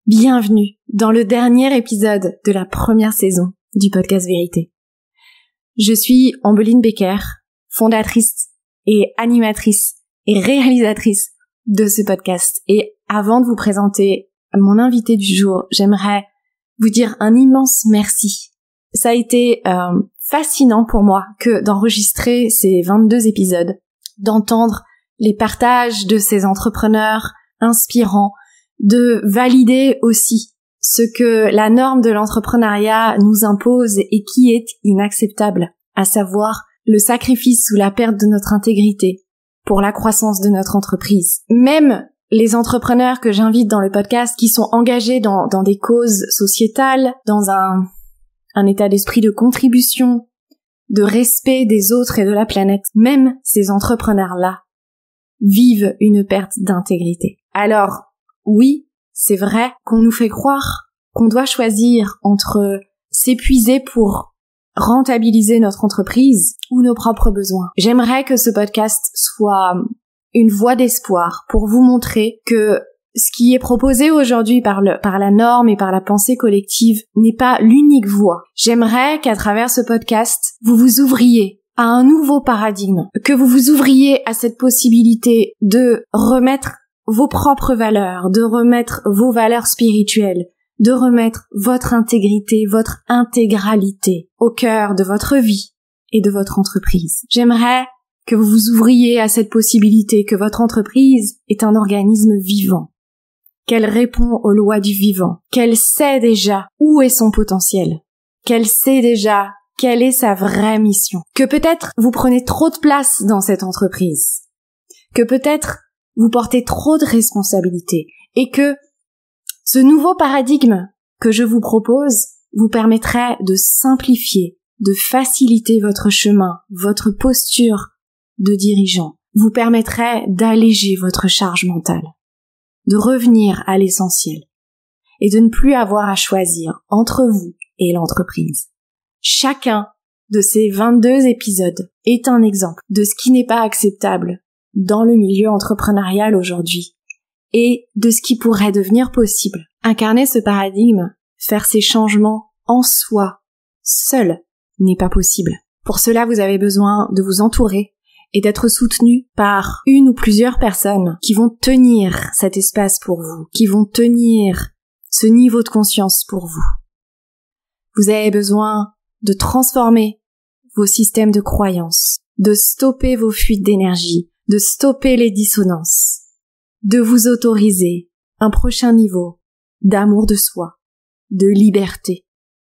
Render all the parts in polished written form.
Bienvenue dans le dernier épisode de la première saison du podcast Vérité. Je suis Ambeline Becker, fondatrice et animatrice et réalisatrice de ce podcast. Et avant de vous présenter mon invité du jour, j'aimerais vous dire un immense merci. Ça a été fascinant pour moi que d'enregistrer ces 22 épisodes, d'entendre les partages de ces entrepreneurs inspirants, de valider aussi ce que la norme de l'entrepreneuriat nous impose et qui est inacceptable, à savoir le sacrifice ou la perte de notre intégrité pour la croissance de notre entreprise. Même les entrepreneurs que j'invite dans le podcast qui sont engagés dans des causes sociétales, dans un état d'esprit de contribution, de respect des autres et de la planète, même ces entrepreneurs-là vivent une perte d'intégrité. Alors, oui, c'est vrai qu'on nous fait croire qu'on doit choisir entre s'épuiser pour rentabiliser notre entreprise ou nos propres besoins. J'aimerais que ce podcast soit une voie d'espoir pour vous montrer que ce qui est proposé aujourd'hui par la norme et par la pensée collective n'est pas l'unique voie. J'aimerais qu'à travers ce podcast, vous vous ouvriez à un nouveau paradigme, que vous vous ouvriez à cette possibilité de remettre vos propres valeurs, de remettre vos valeurs spirituelles, de remettre votre intégrité, votre intégralité au cœur de votre vie et de votre entreprise. J'aimerais que vous vous ouvriez à cette possibilité que votre entreprise est un organisme vivant, qu'elle répond aux lois du vivant, qu'elle sait déjà où est son potentiel, qu'elle sait déjà quelle est sa vraie mission, que peut-être vous prenez trop de place dans cette entreprise, que peut-être vous portez trop de responsabilités et que ce nouveau paradigme que je vous propose vous permettrait de simplifier, de faciliter votre chemin, votre posture de dirigeant, vous permettrait d'alléger votre charge mentale, de revenir à l'essentiel et de ne plus avoir à choisir entre vous et l'entreprise. Chacun de ces 22 épisodes est un exemple de ce qui n'est pas acceptable dans le milieu entrepreneurial aujourd'hui et de ce qui pourrait devenir possible. Incarner ce paradigme, faire ces changements en soi, seul, n'est pas possible. Pour cela, vous avez besoin de vous entourer et d'être soutenu par une ou plusieurs personnes qui vont tenir cet espace pour vous, qui vont tenir ce niveau de conscience pour vous. Vous avez besoin de transformer vos systèmes de croyances, de stopper vos fuites d'énergie, de stopper les dissonances, de vous autoriser un prochain niveau d'amour de soi, de liberté,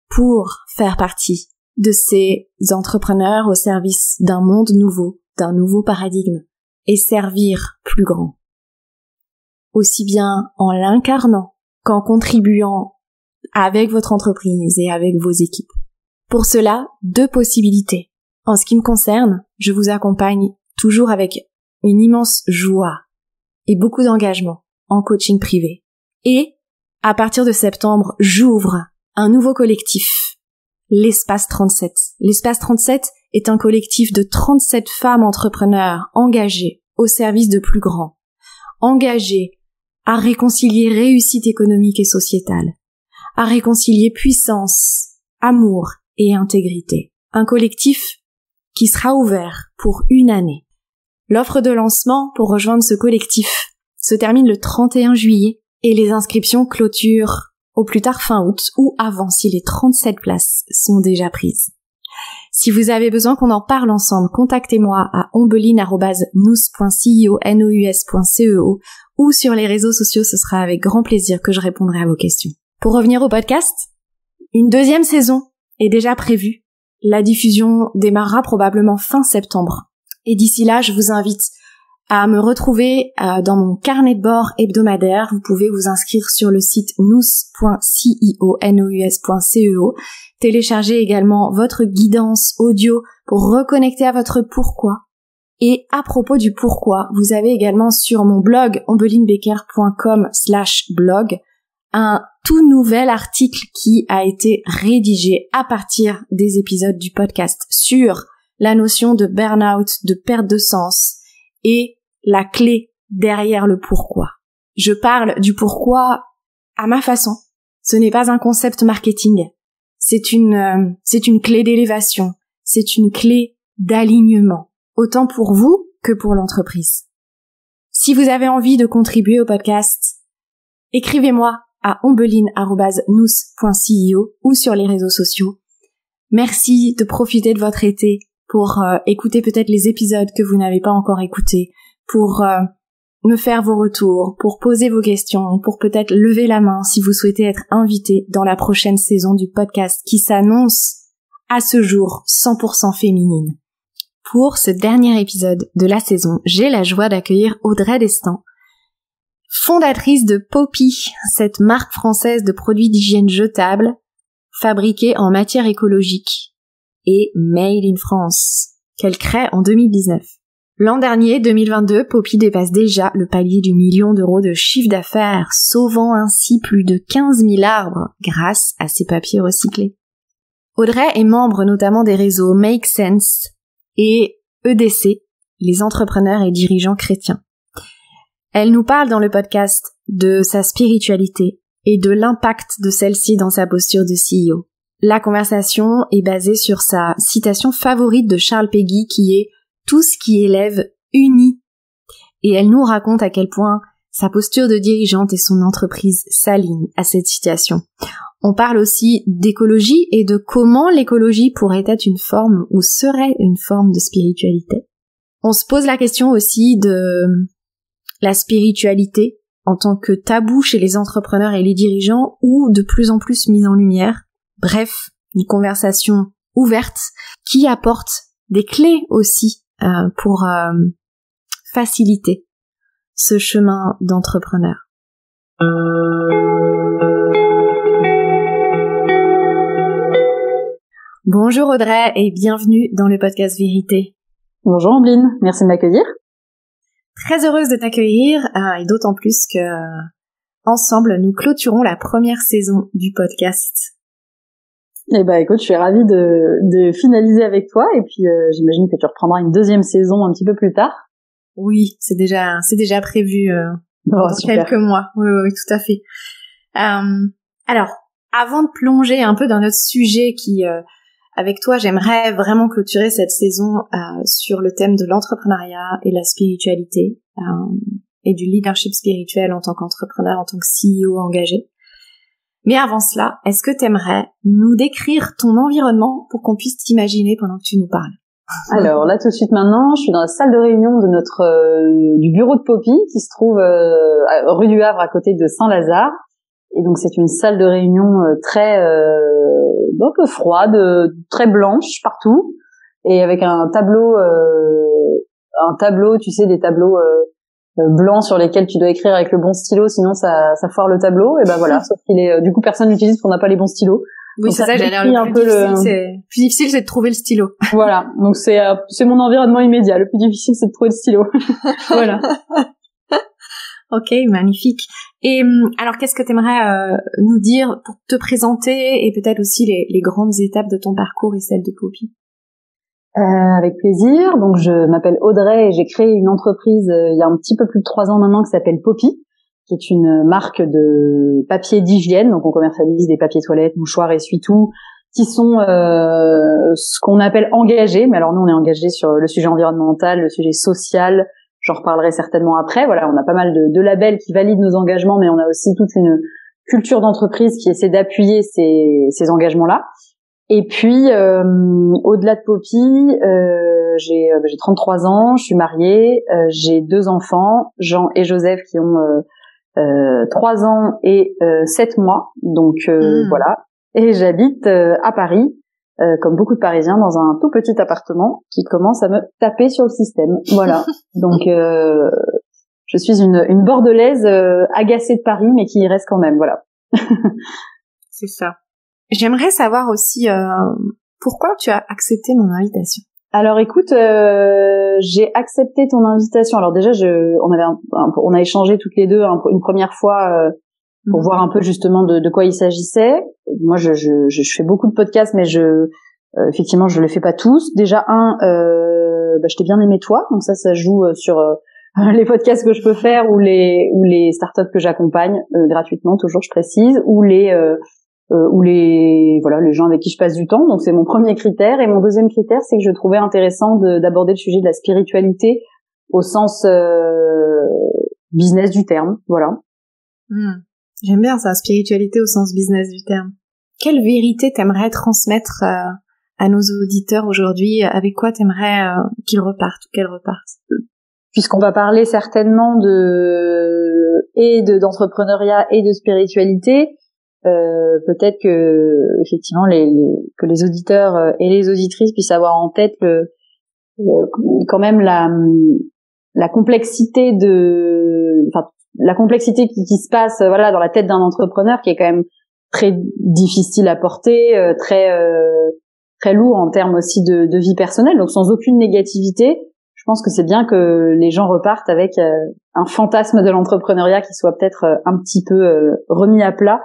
pour faire partie de ces entrepreneurs au service d'un monde nouveau, d'un nouveau paradigme, et servir plus grand. Aussi bien en l'incarnant qu'en contribuant avec votre entreprise et avec vos équipes. Pour cela, 2 possibilités. En ce qui me concerne, je vous accompagne toujours avec une immense joie et beaucoup d'engagement en coaching privé. Et, à partir de septembre, j'ouvre un nouveau collectif, l'Espace 37. L'Espace 37 est un collectif de 37 femmes entrepreneurs engagées au service de plus grands, engagées à réconcilier réussite économique et sociétale, à réconcilier puissance, amour et intégrité. Un collectif qui sera ouvert pour 1 année. L'offre de lancement pour rejoindre ce collectif se termine le 31 juillet et les inscriptions clôturent au plus tard fin août ou avant si les 37 places sont déjà prises. Si vous avez besoin qu'on en parle ensemble, contactez-moi à ombeline@nous.ceo ou sur les réseaux sociaux, ce sera avec grand plaisir que je répondrai à vos questions. Pour revenir au podcast, une 2e saison est déjà prévue. La diffusion démarrera probablement fin septembre. Et d'ici là, je vous invite à me retrouver dans mon carnet de bord hebdomadaire. Vous pouvez vous inscrire sur le site nous.ceo, télécharger également votre guidance audio pour reconnecter à votre pourquoi. Et à propos du pourquoi, vous avez également sur mon blog ambelinebecker.com/blog un tout nouvel article qui a été rédigé à partir des épisodes du podcast sur la notion de burn-out, de perte de sens et la clé derrière le pourquoi. Je parle du pourquoi à ma façon. Ce n'est pas un concept marketing. C'est une clé d'élévation. C'est une clé d'alignement. Autant pour vous que pour l'entreprise. Si vous avez envie de contribuer au podcast, écrivez-moi à ombeline@nous.ceo ou sur les réseaux sociaux. Merci de profiter de votre été pour écouter peut-être les épisodes que vous n'avez pas encore écoutés, pour me faire vos retours, pour poser vos questions, pour peut-être lever la main si vous souhaitez être invité dans la prochaine saison du podcast qui s'annonce à ce jour 100% féminine. Pour ce dernier épisode de la saison, j'ai la joie d'accueillir Audrey Destin, fondatrice de Poppy, cette marque française de produits d'hygiène jetables fabriqués en matière écologique et made in France, qu'elle crée en 2019. L'an dernier, 2022, Poppy dépasse déjà le palier du 1 million d'euros de chiffre d'affaires, sauvant ainsi plus de 15 000 arbres grâce à ses papiers recyclés. Audrey est membre notamment des réseaux Make Sense et EDC, les entrepreneurs et dirigeants chrétiens. Elle nous parle dans le podcast de sa spiritualité et de l'impact de celle-ci dans sa posture de CEO. La conversation est basée sur sa citation favorite de Charles Péguy qui est « Tout ce qui élève unit ». Et elle nous raconte à quel point sa posture de dirigeante et son entreprise s'alignent à cette citation. On parle aussi d'écologie et de comment l'écologie pourrait être une forme ou serait une forme de spiritualité. On se pose la question aussi de la spiritualité en tant que tabou chez les entrepreneurs et les dirigeants ou de plus en plus mise en lumière. Bref, une conversation ouverte qui apporte des clés aussi pour faciliter ce chemin d'entrepreneur. Bonjour Audrey et bienvenue dans le podcast Vérité. Bonjour Ambline, merci de m'accueillir. Très heureuse de t'accueillir et d'autant plus que ensemble nous clôturons la première saison du podcast. Eh ben écoute, je suis ravie de finaliser avec toi et puis j'imagine que tu reprendras une deuxième saison un petit peu plus tard. Oui, c'est déjà prévu dans quelques mois. Oui, tout à fait. Alors, avant de plonger un peu dans notre sujet qui avec toi, j'aimerais vraiment clôturer cette saison sur le thème de l'entrepreneuriat et la spiritualité et du leadership spirituel en tant qu'entrepreneur, en tant que CEO engagé. Mais avant cela, est-ce que tu aimerais nous décrire ton environnement pour qu'on puisse t'imaginer pendant que tu nous parles? Alors là, tout de suite maintenant, je suis dans la salle de réunion de du bureau de Poppy qui se trouve rue du Havre à côté de Saint-Lazare. Et donc c'est une salle de réunion très un peu froide, très blanche partout, et avec un tableau, tu sais, des tableaux blancs sur lesquels tu dois écrire avec le bon stylo, sinon ça foire le tableau. Et ben voilà, sauf qu'il est du coup personne l'utilise parce qu'on n'a pas les bons stylos. Oui, donc, c'est ça, j'allais dire le plus difficile, c'est de trouver le stylo. Voilà, donc c'est mon environnement immédiat. Le plus difficile, c'est de trouver le stylo. Voilà. Ok, magnifique. Et alors, qu'est-ce que tu aimerais nous dire pour te présenter et peut-être aussi les grandes étapes de ton parcours et celles de Poppy? Avec plaisir. Donc, je m'appelle Audrey et j'ai créé une entreprise il y a un petit peu plus de 3 ans maintenant qui s'appelle Poppy, qui est une marque de papier d'hygiène. Donc, on commercialise des papiers toilettes, mouchoirs, essuie-tout, qui sont ce qu'on appelle engagés. Mais alors, nous, on est engagés sur le sujet environnemental, le sujet social. J'en reparlerai certainement après. Voilà, on a pas mal de labels qui valident nos engagements, mais on a aussi toute une culture d'entreprise qui essaie d'appuyer ces engagements-là. Et puis, au-delà de Poppy, j'ai 33 ans, je suis mariée, j'ai 2 enfants, Jean et Joseph, qui ont 3 ans et 7 mois. Donc voilà. Et j'habite à Paris. Comme beaucoup de Parisiens, dans un tout petit appartement qui commence à me taper sur le système. Voilà. Donc, je suis une Bordelaise agacée de Paris, mais qui y reste quand même. Voilà. C'est ça. J'aimerais savoir aussi pourquoi tu as accepté mon invitation. Alors, écoute, j'ai accepté ton invitation. Alors déjà, on a échangé toutes les deux une première fois pour voir un peu justement de quoi il s'agissait. Moi, je fais beaucoup de podcasts, mais effectivement, je les fais pas tous. Déjà, je t'ai bien aimé toi. Donc ça joue sur les podcasts que je peux faire ou les startups que j'accompagne gratuitement, toujours je précise, ou les gens avec qui je passe du temps. Donc c'est mon premier critère. Et mon deuxième critère, c'est que je trouvais intéressant d'aborder le sujet de la spiritualité au sens business du terme. Voilà. J'aime bien ça, spiritualité au sens business du terme. Quelle vérité t'aimerais transmettre à nos auditeurs aujourd'hui? Avec quoi t'aimerais qu'ils repartent ou qu'elles repartent? Puisqu'on va parler certainement d'entrepreneuriat et de spiritualité, peut-être que effectivement que les auditeurs et les auditrices puissent avoir en tête quand même la complexité la complexité qui se passe dans la tête d'un entrepreneur, qui est quand même très difficile à porter, très lourd en termes aussi de vie personnelle, donc sans aucune négativité. Je pense que c'est bien que les gens repartent avec un fantasme de l'entrepreneuriat qui soit peut-être un petit peu remis à plat,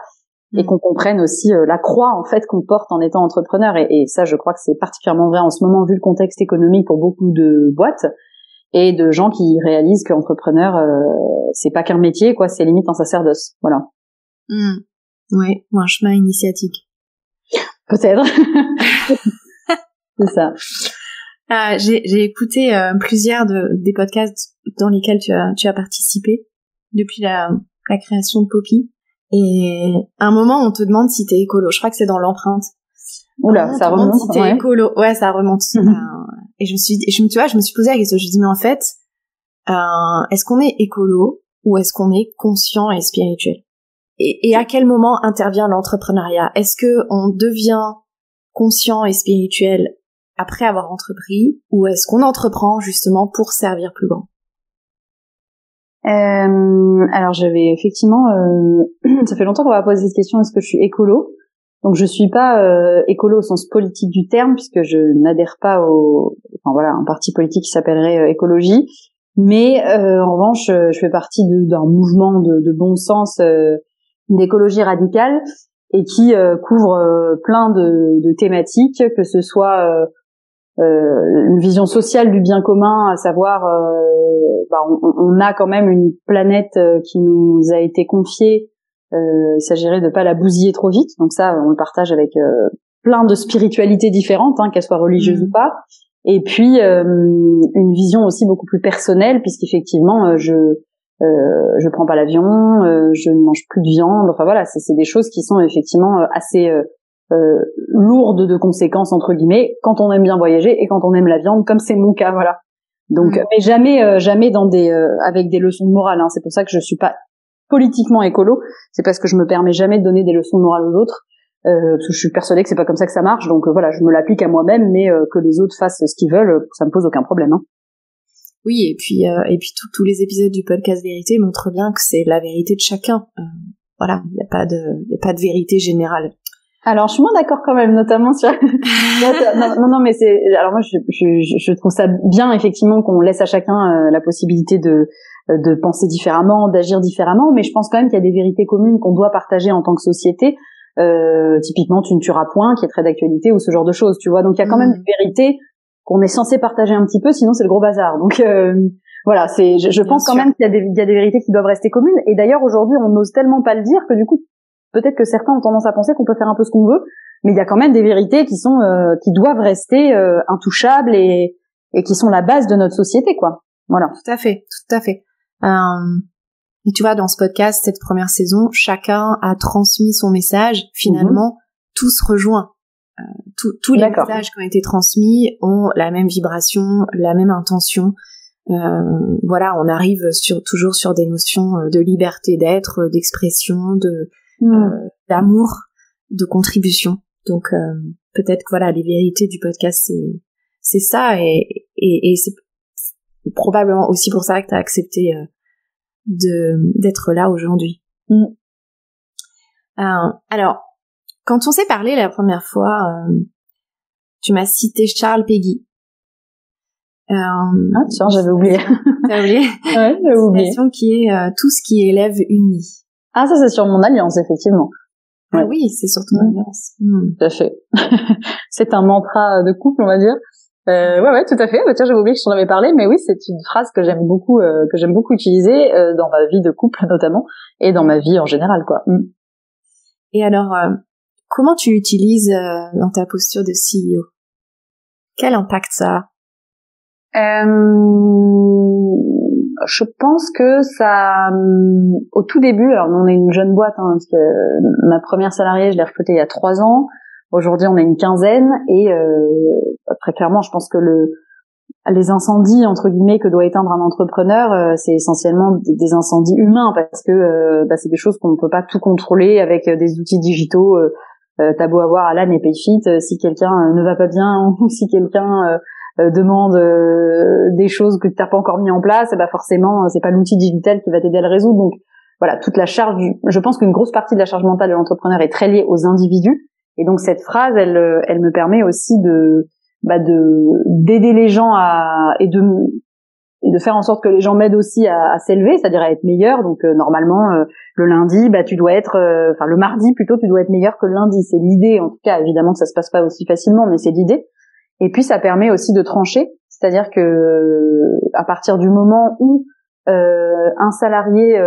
et qu'on comprenne aussi la croix en fait qu'on porte en étant entrepreneur. Et ça, je crois que c'est particulièrement vrai en ce moment vu le contexte économique pour beaucoup de boîtes et de gens qui réalisent qu'entrepreneur c'est pas qu'un métier, quoi, c'est limite un sacerdoce. Voilà. Oui, ou un chemin initiatique. Peut-être. C'est ça. J'ai écouté plusieurs des podcasts dans lesquels tu as participé depuis la création de Poppy. Et à un moment, on te demande si t'es écolo. Je crois que c'est dans l'empreinte. Oula, ça remonte. Si t'es écolo. Ouais, ça remonte. Et je me suis posé la question. Je me dis, mais en fait, est-ce qu'on est écolo ou est-ce qu'on est conscient et spirituel? Et à quel moment intervient l'entrepreneuriat? Est-ce que on devient conscient et spirituel après avoir entrepris, ou est-ce qu'on entreprend justement pour servir plus grand? Alors j'avais effectivement, ça fait longtemps qu'on va poser cette question, est-ce que je suis écolo? Donc je suis pas écolo au sens politique du terme, puisque je n'adhère pas un parti politique qui s'appellerait écologie, mais en revanche je fais partie d'un mouvement de bon sens, d'écologie radicale, et qui couvre plein de thématiques, que ce soit une vision sociale du bien commun, à savoir on a quand même une planète qui nous a été confiée, il s'agirait de pas la bousiller trop vite, donc ça on le partage avec plein de spiritualités différentes, qu'elles soient religieuses ou pas, et puis une vision aussi beaucoup plus personnelle, puisqu'effectivement je prends pas l'avion, je ne mange plus de viande, enfin voilà, c'est des choses qui sont effectivement assez lourde de conséquences entre guillemets quand on aime bien voyager et quand on aime la viande, comme c'est mon cas, voilà. Donc mais jamais dans avec des leçons de morale, c'est pour ça que je suis pas politiquement écolo, c'est parce que je me permets jamais de donner des leçons de morale aux autres, parce que je suis persuadée que c'est pas comme ça que ça marche, donc voilà, je me l'applique à moi-même, mais que les autres fassent ce qu'ils veulent, ça me pose aucun problème. Oui, et puis tous les épisodes du podcast Vérité montrent bien que c'est la vérité de chacun. Voilà, il y a pas de vérité générale. Alors, je suis moins d'accord quand même, notamment sur... non, mais alors moi, je trouve ça bien, effectivement, qu'on laisse à chacun la possibilité de penser différemment, d'agir différemment, mais je pense quand même qu'il y a des vérités communes qu'on doit partager en tant que société. Typiquement, tu ne tueras point, qui est très d'actualité, ou ce genre de choses, tu vois. Donc, il y a quand même des vérités qu'on est censé partager un petit peu, sinon c'est le gros bazar. Donc, voilà, je pense quand même qu'il y a des vérités qui doivent rester communes. Et d'ailleurs, aujourd'hui, on n'ose tellement pas le dire que du coup, peut-être que certains ont tendance à penser qu'on peut faire un peu ce qu'on veut, mais il y a quand même des vérités qui doivent rester intouchables et qui sont la base de notre société, quoi. Voilà. Tout à fait. Et tu vois, dans ce podcast, cette première saison, chacun a transmis son message. Finalement, tout se rejoint. Tous les messages qui ont été transmis ont la même vibration, la même intention. Voilà, on arrive toujours sur des notions de liberté d'être, d'expression, d'amour, de contribution. Donc peut-être que voilà, les vérités du podcast c'est ça, et c'est probablement aussi pour ça que tu as accepté d'être là aujourd'hui. Alors, quand on s'est parlé la première fois, tu m'as cité Charles Péguy. Tiens, j'avais oublié. T'as oublié? Ouais, j'avais oublié. Une qui est tout ce qui élève unit. Ah, ça c'est sur mon alliance, effectivement. Ouais. Ah oui, c'est sur ton alliance. Tout à fait. C'est un mantra de couple, on va dire. Ouais, tout à fait. Bah, tiens, j'avais oublié que je t'en avais parlé, mais oui, c'est une phrase que j'aime beaucoup utiliser dans ma vie de couple notamment et dans ma vie en général, quoi. Et alors, comment tu l'utilises dans ta posture de CEO? Quel impact ça a? Je pense que ça, au tout début, alors on est une jeune boîte, hein, parce que ma première salariée, je l'ai recrutée il y a 3 ans. Aujourd'hui, on est une quinzaine et très clairement, je pense que les incendies entre guillemets que doit éteindre un entrepreneur, c'est essentiellement des incendies humains parce que c'est des choses qu'on ne peut pas tout contrôler avec des outils digitaux. T'as beau avoir Alan et Payfit, si quelqu'un ne va pas bien ou si quelqu'un demande des choses que t'as pas encore mis en place, forcément c'est pas l'outil digital qui va t'aider à le résoudre. Donc voilà, toute la charge je pense qu'une grosse partie de la charge mentale de l'entrepreneur est très liée aux individus. Et donc cette phrase, elle me permet aussi d'aider les gens et de faire en sorte que les gens m'aident aussi à s'élever, c'est-à-dire à être meilleurs. Donc normalement le lundi, tu dois être, le mardi plutôt, tu dois être meilleur que le lundi. C'est l'idée, en tout cas. Évidemment que ça se passe pas aussi facilement, mais c'est l'idée. Et puis ça permet aussi de trancher, c'est-à-dire que à partir du moment où un salarié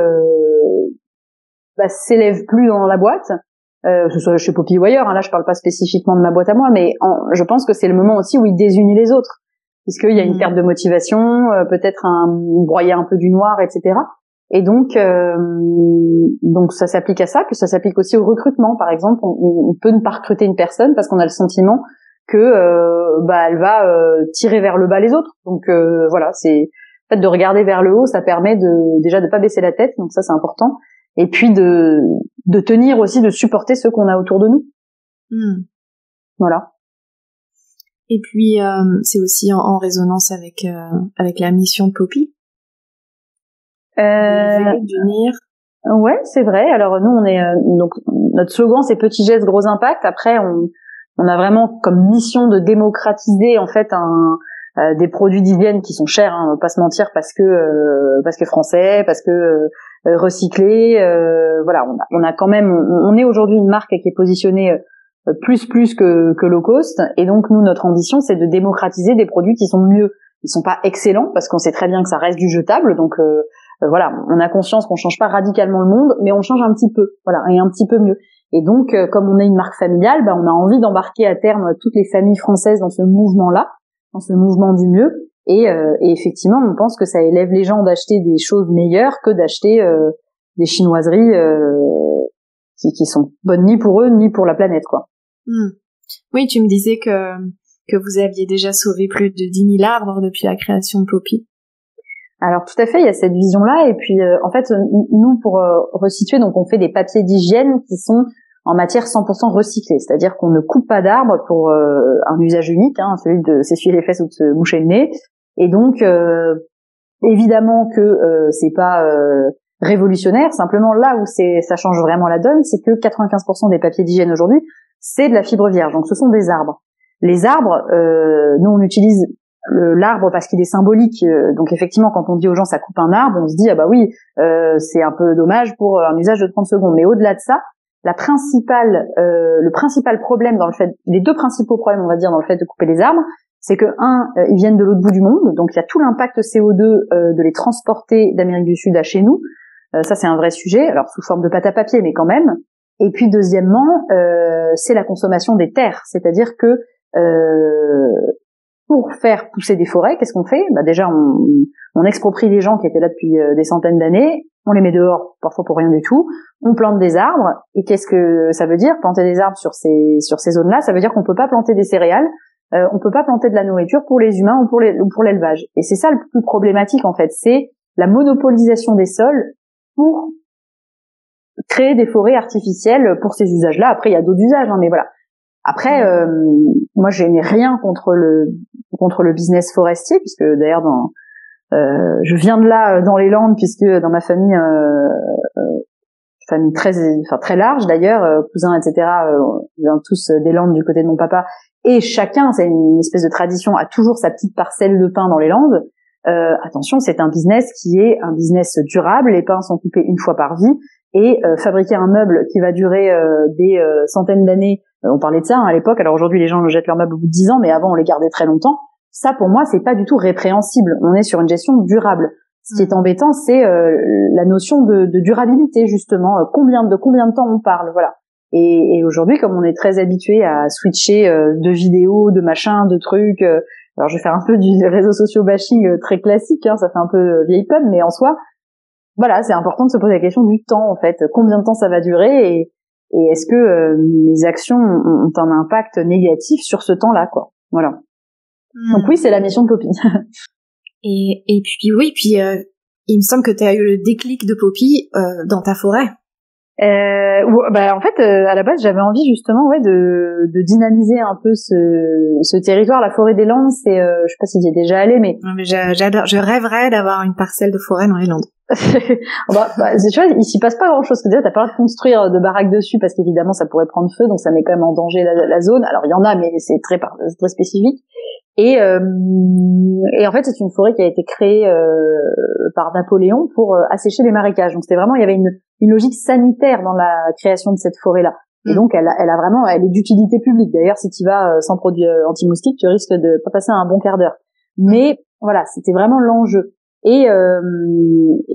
s'élève plus dans la boîte, que ce soit chez Poppy ou ailleurs, hein, là je parle pas spécifiquement de ma boîte à moi, mais je pense que c'est le moment aussi où il désunit les autres, puisqu'il y a une perte de motivation, peut-être broyer un peu du noir, etc. Et donc ça s'applique à ça, puis ça s'applique aussi au recrutement. Par exemple, on peut ne pas recruter une personne parce qu'on a le sentiment que elle va tirer vers le bas les autres. Donc voilà, c'est en fait de regarder vers le haut, ça permet déjà de pas baisser la tête, donc ça c'est important. Et puis de tenir aussi, de supporter ceux qu'on a autour de nous. Voilà. Et puis c'est aussi en résonance avec la mission de Poppy. D'unir. Ouais, c'est vrai. Alors nous on est donc notre slogan c'est petits gestes gros impact. Après on a vraiment comme mission de démocratiser en fait des produits d'hygiène qui sont chers, hein, on va pas se mentir, parce que français, parce que recyclés. Voilà, on a quand même, on est aujourd'hui une marque qui est positionnée plus que low cost, et donc nous notre ambition c'est de démocratiser des produits qui sont mieux. Ils sont pas excellents parce qu'on sait très bien que ça reste du jetable, donc voilà, on a conscience qu'on change pas radicalement le monde, mais on change un petit peu, voilà, et un petit peu mieux. Et donc, comme on est une marque familiale, on a envie d'embarquer à terme toutes les familles françaises dans ce mouvement-là, dans ce mouvement du mieux. Et effectivement, on pense que ça élève les gens d'acheter des choses meilleures que d'acheter des chinoiseries qui sont bonnes ni pour eux ni pour la planète, quoi. Oui, tu me disais que vous aviez déjà sauvé plus de 10 000 arbres depuis la création de Poppy. Alors tout à fait, il y a cette vision-là, et puis en fait nous pour resituer, donc on fait des papiers d'hygiène qui sont en matière 100% recyclée, c'est-à-dire qu'on ne coupe pas d'arbres pour un usage unique, hein, celui de s'essuyer les fesses ou de se moucher le nez. Et donc évidemment que c'est pas révolutionnaire, simplement là où ça change vraiment la donne, c'est que 95% des papiers d'hygiène aujourd'hui c'est de la fibre vierge, donc ce sont des arbres. Les arbres, nous on utilise l'arbre parce qu'il est symbolique, donc effectivement quand on dit aux gens ça coupe un arbre, on se dit oui, c'est un peu dommage pour un usage de 30 secondes, mais au-delà de ça, le principal problème les deux principaux problèmes on va dire dans le fait de couper les arbres, c'est que ils viennent de l'autre bout du monde, donc il y a tout l'impact CO2 de les transporter d'Amérique du Sud à chez nous, ça c'est un vrai sujet, alors sous forme de pâte à papier mais quand même. Et puis deuxièmement, c'est la consommation des terres, c'est-à-dire que pour faire pousser des forêts, qu'est-ce qu'on fait ? Déjà, on exproprie les gens qui étaient là depuis des centaines d'années, on les met dehors, parfois pour rien du tout, on plante des arbres, et qu'est-ce que ça veut dire, planter des arbres sur ces zones-là ? Ça veut dire qu'on peut pas planter des céréales, on peut pas planter de la nourriture pour les humains ou pour l'élevage. Et c'est ça le plus problématique, en fait, c'est la monopolisation des sols pour créer des forêts artificielles pour ces usages-là. Après, il y a d'autres usages, hein, mais voilà. Après, moi, je n'ai rien contre le business forestier, puisque d'ailleurs, je viens de là, dans les Landes, puisque dans ma famille très large d'ailleurs, cousins, etc., on vient tous des Landes du côté de mon papa, et chacun, c'est une espèce de tradition, a toujours sa petite parcelle de pin dans les Landes. Attention, c'est un business qui est un business durable, les pins sont coupés une fois par vie, et fabriquer un meuble qui va durer des centaines d'années, on parlait de ça à l'époque, alors aujourd'hui les gens jettent leurs meubles au bout de 10 ans, mais avant on les gardait très longtemps, Ça, pour moi, c'est pas du tout répréhensible. On est sur une gestion durable. Ce qui est embêtant, c'est la notion de durabilité, justement. Combien de temps on parle, voilà. Et aujourd'hui, comme on est très habitué à switcher de vidéos, de machins, de trucs, alors je vais faire un peu du réseaux sociaux bashing très classique, hein, ça fait un peu vieille conne, mais en soi, voilà, c'est important de se poser la question du temps, en fait. Combien de temps ça va durer et est-ce que mes actions ont un impact négatif sur ce temps-là, quoi. Voilà. Donc oui, c'est la mission de Poppy. Et puis oui, puis il me semble que tu as eu le déclic de Poppy dans ta forêt. En fait, à la base, j'avais envie justement, de dynamiser un peu ce territoire. La forêt des Landes, c'est, je sais pas si tu y es déjà allé, mais j'adore. Je rêverais d'avoir une parcelle de forêt dans les Landes. tu vois, il s'y passe pas grand chose. Déjà, t'as pas le droit de construire de baraques dessus parce qu'évidemment, ça pourrait prendre feu, donc ça met quand même en danger la zone. Alors, il y en a, mais c'est très spécifique. Et en fait, c'est une forêt qui a été créée par Napoléon pour assécher les marécages. Donc, c'était vraiment, il y avait une logique sanitaire dans la création de cette forêt-là. Et donc, elle est d'utilité publique. D'ailleurs, si tu vas sans produit anti-moustique, tu risques de pas passer un bon quart d'heure. Mais voilà, c'était vraiment l'enjeu. Et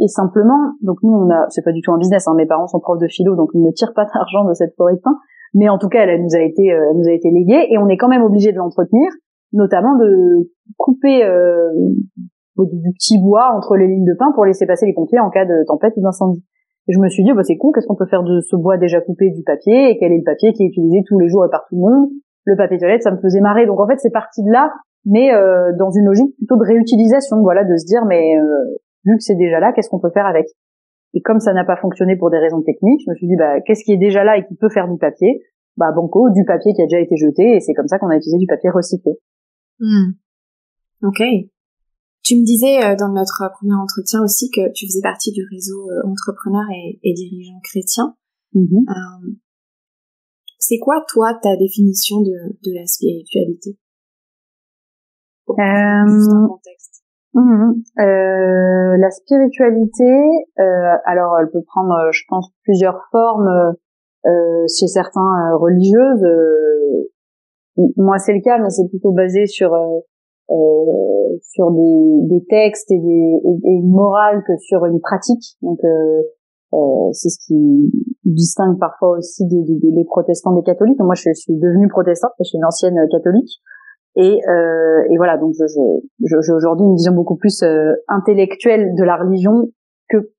simplement, donc nous, c'est pas du tout un business, hein, mes parents sont profs de philo, donc ils ne tirent pas d'argent de cette forêt de pins. Mais en tout cas, elle nous a été léguée, et on est quand même obligé de l'entretenir, notamment de couper du petit bois entre les lignes de pins pour laisser passer les pompiers en cas de tempête ou d'incendie. Et je me suis dit, c'est con, qu'est-ce qu'on peut faire de ce bois déjà coupé, du papier, et quel est le papier qui est utilisé tous les jours et par tout le monde? Le papier toilette, ça me faisait marrer. Donc en fait, c'est parti de là, mais dans une logique plutôt de réutilisation, voilà, de se dire, mais vu que c'est déjà là, qu'est-ce qu'on peut faire avec? Et comme ça n'a pas fonctionné pour des raisons techniques, je me suis dit, qu'est-ce qui est déjà là et qui peut faire du papier? Banco, du papier qui a déjà été jeté, et c'est comme ça qu'on a utilisé du papier recyclé. Ok. Tu me disais dans notre premier entretien aussi que tu faisais partie du réseau entrepreneurs et dirigeants chrétiens. C'est quoi, toi, ta définition de la spiritualité? Juste un contexte. La spiritualité, alors elle peut prendre, je pense, plusieurs formes chez certains religieuses. Moi, c'est le cas, mais c'est plutôt basé sur des textes et une morale que sur une pratique. Donc c'est ce qui distingue parfois aussi des protestants des catholiques. Moi, je suis devenue protestante, je suis une ancienne catholique. Et voilà, donc j'ai aujourd'hui une vision beaucoup plus intellectuelle de la religion que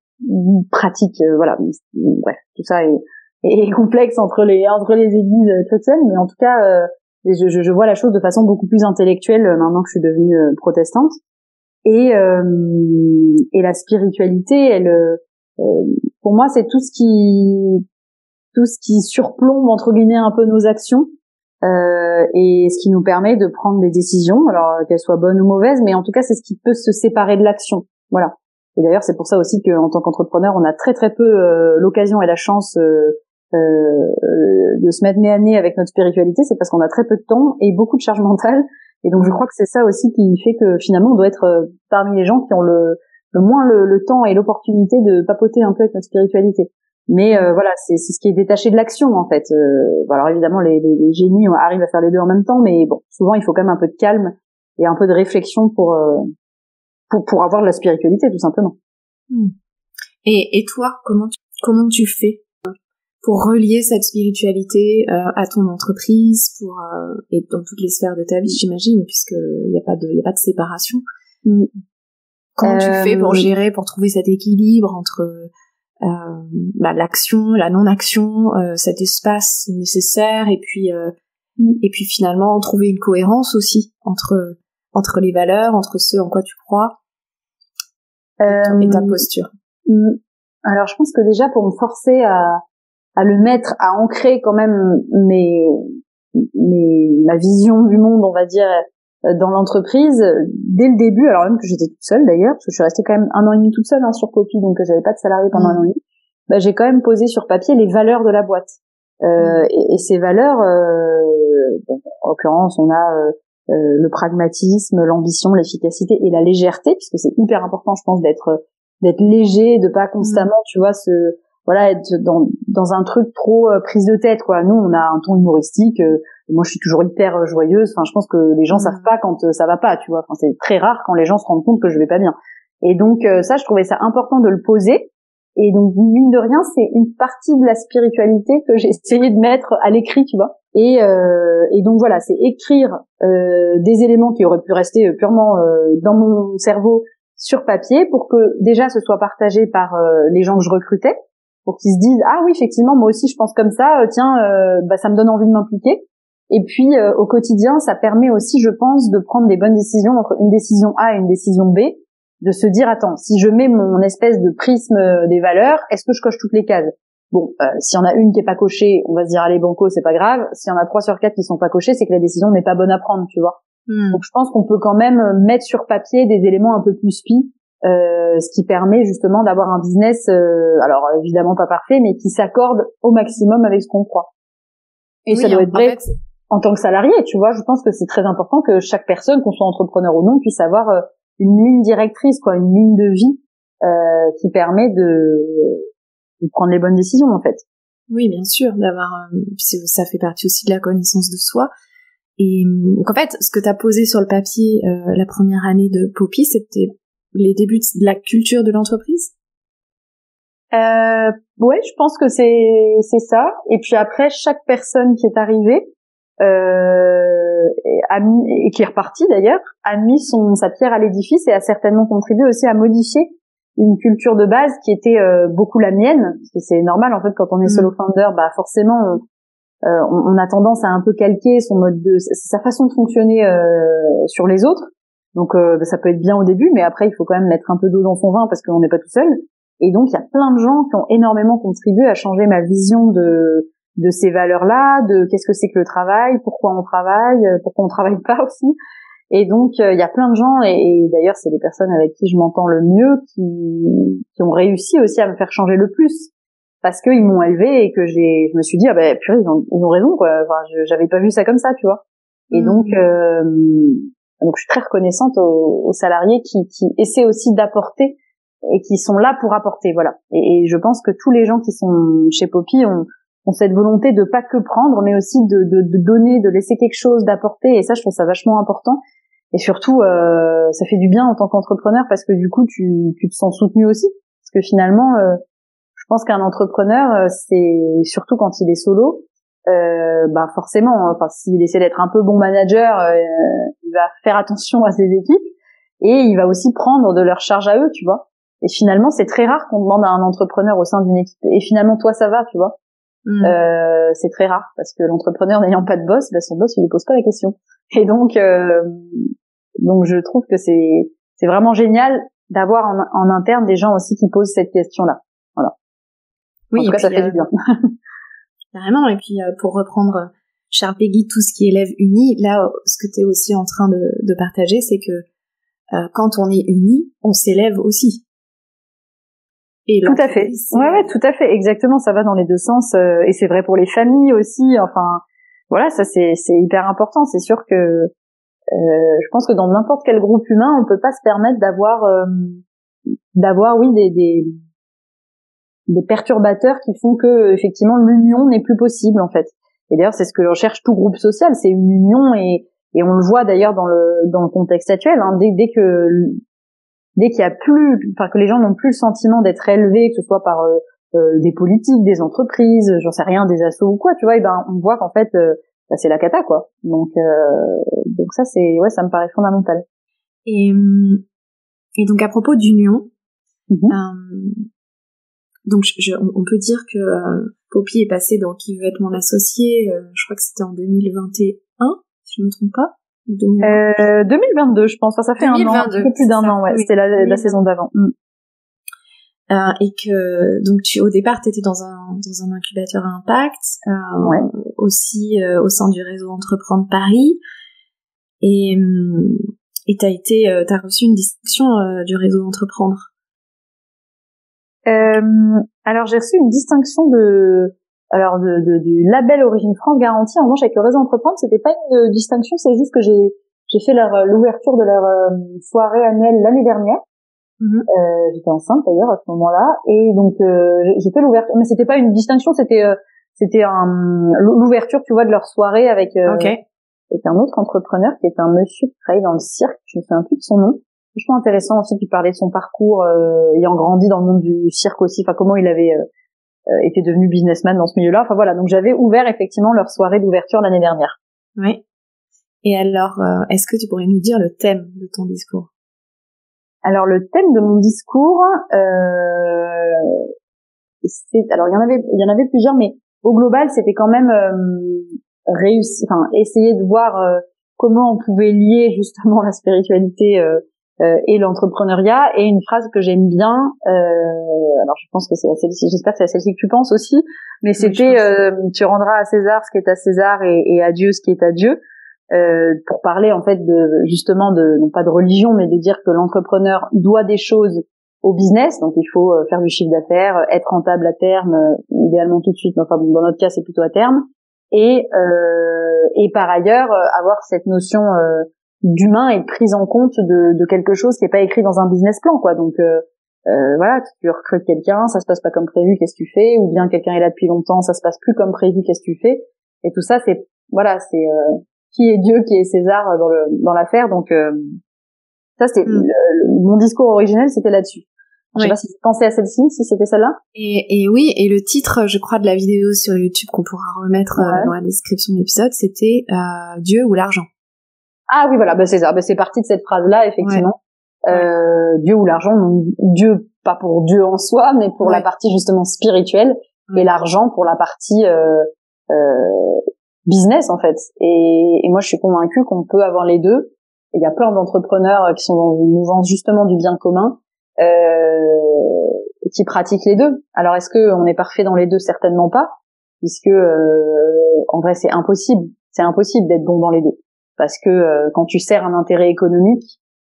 pratique. Voilà, bref, tout ça est complexe entre les églises chrétiennes, mais en tout cas, je vois la chose de façon beaucoup plus intellectuelle maintenant que je suis devenue protestante. Et la spiritualité, elle, pour moi, c'est tout ce qui surplombe entre guillemets un peu nos actions. Et ce qui nous permet de prendre des décisions, alors qu'elles soient bonnes ou mauvaises, mais en tout cas c'est ce qui peut se séparer de l'action. Voilà. Et d'ailleurs c'est pour ça aussi qu'en tant qu'entrepreneur, on a très très peu l'occasion et la chance de se mettre nez à nez avec notre spiritualité, c'est parce qu'on a très peu de temps et beaucoup de charge mentale. Et donc je crois que c'est ça aussi qui fait que finalement on doit être parmi les gens qui ont le moins le temps et l'opportunité de papoter un peu avec notre spiritualité. Mais voilà, c'est ce qui est détaché de l'action en fait. Alors évidemment les génies arrivent à faire les deux en même temps, mais bon, souvent il faut quand même un peu de calme et un peu de réflexion pour avoir de la spiritualité tout simplement. Et toi, comment tu fais pour relier cette spiritualité à ton entreprise, et dans toutes les sphères de ta vie, j'imagine, puisque il y a pas de séparation. Comment tu fais pour gérer, pour trouver cet équilibre entre l'action, la non-action, cet espace nécessaire, et puis finalement trouver une cohérence aussi entre les valeurs, entre ce en quoi tu crois et ta posture. Alors je pense que déjà pour me forcer à le mettre, à ancrer quand même ma vision du monde, on va dire, dans l'entreprise, dès le début, alors même que j'étais toute seule d'ailleurs, parce que je suis restée quand même 1 an et demi toute seule sur Poppy, donc j'avais pas de salarié pendant 1 an et demi, j'ai quand même posé sur papier les valeurs de la boîte. Et ces valeurs, en l'occurrence, on a le pragmatisme, l'ambition, l'efficacité et la légèreté, puisque c'est hyper important, je pense, d'être léger, de pas constamment, tu vois, voilà, être dans un truc trop prise de tête, quoi. Nous, on a un ton humoristique. Moi, je suis toujours hyper joyeuse. Enfin, je pense que les gens savent pas quand ça va pas, tu vois. Enfin, c'est très rare quand les gens se rendent compte que je vais pas bien. Et donc, ça, je trouvais ça important de le poser. Et donc, mine de rien, c'est une partie de la spiritualité que j'ai essayé de mettre à l'écrit, tu vois. Et donc voilà, c'est écrire des éléments qui auraient pu rester purement dans mon cerveau sur papier pour que déjà ce soit partagé par les gens que je recrutais, pour qu'ils se disent ah oui effectivement moi aussi je pense comme ça, tiens ça me donne envie de m'impliquer. Et puis au quotidien ça permet aussi je pense de prendre des bonnes décisions entre une décision A et une décision B, de se dire attends si je mets mon espèce de prisme des valeurs, est-ce que je coche toutes les cases? Bon, s'il y en a une qui est pas cochée, on va se dire allez banco, c'est pas grave. S'il y en a 3 sur 4 qui sont pas cochées, c'est que la décision n'est pas bonne à prendre, tu vois. Donc je pense qu'on peut quand même mettre sur papier des éléments un peu plus spi, ce qui permet justement d'avoir un business, alors évidemment pas parfait, mais qui s'accorde au maximum avec ce qu'on croit. Et oui, ça doit être vrai en tant que salarié, tu vois. Je pense que c'est très important que chaque personne, qu'on soit entrepreneur ou non, puisse avoir une ligne directrice, quoi, une ligne de vie qui permet de prendre les bonnes décisions en fait. Oui, bien sûr, d'avoir ça fait partie aussi de la connaissance de soi. Et donc en fait, ce que tu as posé sur le papier la première année de Poppy, c'était les débuts de la culture de l'entreprise. Ouais, je pense que c'est ça. Et puis après, chaque personne qui est arrivée et qui est repartie d'ailleurs, a mis sa pierre à l'édifice et a certainement contribué aussi à modifier une culture de base qui était beaucoup la mienne, parce que c'est normal en fait quand on est solo founder, forcément on a tendance à un peu calquer sa façon de fonctionner sur les autres. Donc ça peut être bien au début, mais après il faut quand même mettre un peu d'eau dans son vin parce qu'on n'est pas tout seul. Et donc il y a plein de gens qui ont énormément contribué à changer ma vision de ces valeurs-là, de qu'est-ce que c'est que le travail, pourquoi on travaille pas aussi. Et donc il y a plein de gens et d'ailleurs c'est les personnes avec qui je m'entends le mieux qui ont réussi aussi à me faire changer le plus. Parce que ils m'ont élevé et que je me suis dit purée ils ont raison quoi, enfin j'avais pas vu ça comme ça, tu vois. Et donc je suis très reconnaissante aux salariés qui essaient aussi d'apporter et qui sont là pour apporter, voilà. Et je pense que tous les gens qui sont chez Poppy ont cette volonté de pas que prendre mais aussi de donner, de laisser quelque chose, d'apporter, et ça je trouve ça vachement important. Et surtout ça fait du bien en tant qu'entrepreneur parce que du coup tu te sens soutenu aussi, parce que finalement je pense qu'un entrepreneur, c'est surtout quand il est solo, forcément, enfin s'il essaie d'être un peu bon manager, il va faire attention à ses équipes et il va aussi prendre de leur charge à eux, tu vois. Et finalement, c'est très rare qu'on demande à un entrepreneur au sein d'une équipe. Et finalement, toi, ça va, tu vois. C'est très rare parce que l'entrepreneur n'ayant pas de boss, son boss, il lui pose pas la question. Et donc je trouve que c'est vraiment génial d'avoir en interne des gens aussi qui posent cette question-là. Voilà. Oui, en tout cas, ça fait du bien. Carrément. Et puis, pour reprendre Charles Péguy, tout ce qui est élève uni, là, ce que tu es aussi en train de partager, c'est que quand on est uni, on s'élève aussi. Et tout à fait. Ouais, tout à fait. Exactement. Ça va dans les deux sens. Et c'est vrai pour les familles aussi. Enfin, voilà, ça c'est hyper important. C'est sûr que je pense que dans n'importe quel groupe humain, on peut pas se permettre d'avoir des perturbateurs qui font que effectivement l'union n'est plus possible en fait. Et d'ailleurs c'est ce que recherche tout groupe social, c'est une union et on le voit d'ailleurs dans le contexte actuel, hein, dès qu'il y a plus, enfin que les gens n'ont plus le sentiment d'être élevés, que ce soit par des politiques, des entreprises, j'en sais rien, des assos ou quoi, tu vois, et on voit qu'en fait c'est la cata quoi. Donc ça ça me paraît fondamental. Et donc à propos d'union, donc on peut dire que Poppy est passée dans Qui veut être mon associé, je crois que c'était en 2021, si je me trompe pas. 2022 je pense, enfin, ça fait 2022, un peu plus d'un an, ouais, oui, c'était la saison d'avant. Et que donc au départ t'étais dans un incubateur à impact, aussi au sein du réseau Entreprendre Paris, et t'as reçu une distinction du réseau Entreprendre. Alors j'ai reçu une distinction du label Origine France Garantie. En revanche, avec le réseau Entreprendre, c'était pas une distinction, c'est juste que j'ai fait l'ouverture de leur soirée annuelle l'année dernière. J'étais enceinte d'ailleurs à ce moment-là, et donc j'ai fait l'ouverture, mais c'était pas une distinction, c'était l'ouverture, tu vois, de leur soirée avec avec un autre entrepreneur qui était un monsieur qui travaillait dans le cirque, je me souviens plus de son nom. Vachement intéressant aussi, qui parlait de son parcours ayant grandi dans le monde du cirque aussi, enfin comment il avait était devenu businessman dans ce milieu-là. Enfin voilà, donc j'avais ouvert effectivement leur soirée d'ouverture l'année dernière. Oui. Et alors, est-ce que tu pourrais nous dire le thème de ton discours? Alors le thème de mon discours, alors il y en avait plusieurs, mais au global c'était quand même essayer de voir comment on pouvait lier justement la spiritualité et l'entrepreneuriat. Et une phrase que j'aime bien, alors je pense que c'est celle-ci, j'espère que c'est celle-ci que tu penses aussi, mais c'était tu rendras à César ce qui est à César et à Dieu ce qui est à Dieu. Pour parler en fait de justement de non pas de religion, mais de dire que l'entrepreneur doit des choses au business, donc il faut faire du chiffre d'affaires, être rentable à terme, idéalement tout de suite, mais enfin bon, dans notre cas c'est plutôt à terme, et par ailleurs avoir cette notion d'humain et de prise en compte de quelque chose qui est pas écrit dans un business plan, quoi. Donc voilà, tu recrutes quelqu'un, ça se passe pas comme prévu, qu'est-ce que tu fais? Ou bien quelqu'un est là depuis longtemps, ça se passe plus comme prévu, qu'est-ce que tu fais? Et tout ça, c'est voilà, c'est qui est Dieu, qui est César dans l'affaire. Donc ça c'était mon discours originel, c'était là-dessus. Je sais pas si tu pensais à celle-ci, si c'était celle-là. Et oui, et le titre, je crois, de la vidéo sur YouTube qu'on pourra remettre dans la description de l'épisode, c'était Dieu ou l'argent. Ah oui, voilà, bah c'est ça, bah c'est parti de cette phrase-là, effectivement. Dieu ou l'argent, donc Dieu pas pour Dieu en soi, mais pour la partie justement spirituelle, et l'argent pour la partie business en fait. Et moi je suis convaincue qu'on peut avoir les deux. Il y a plein d'entrepreneurs qui sont dans une mouvance justement du bien commun, qui pratiquent les deux. Alors est-ce que on est parfait dans les deux? Certainement pas, puisque en vrai c'est impossible d'être bon dans les deux, parce que quand tu sers un intérêt économique,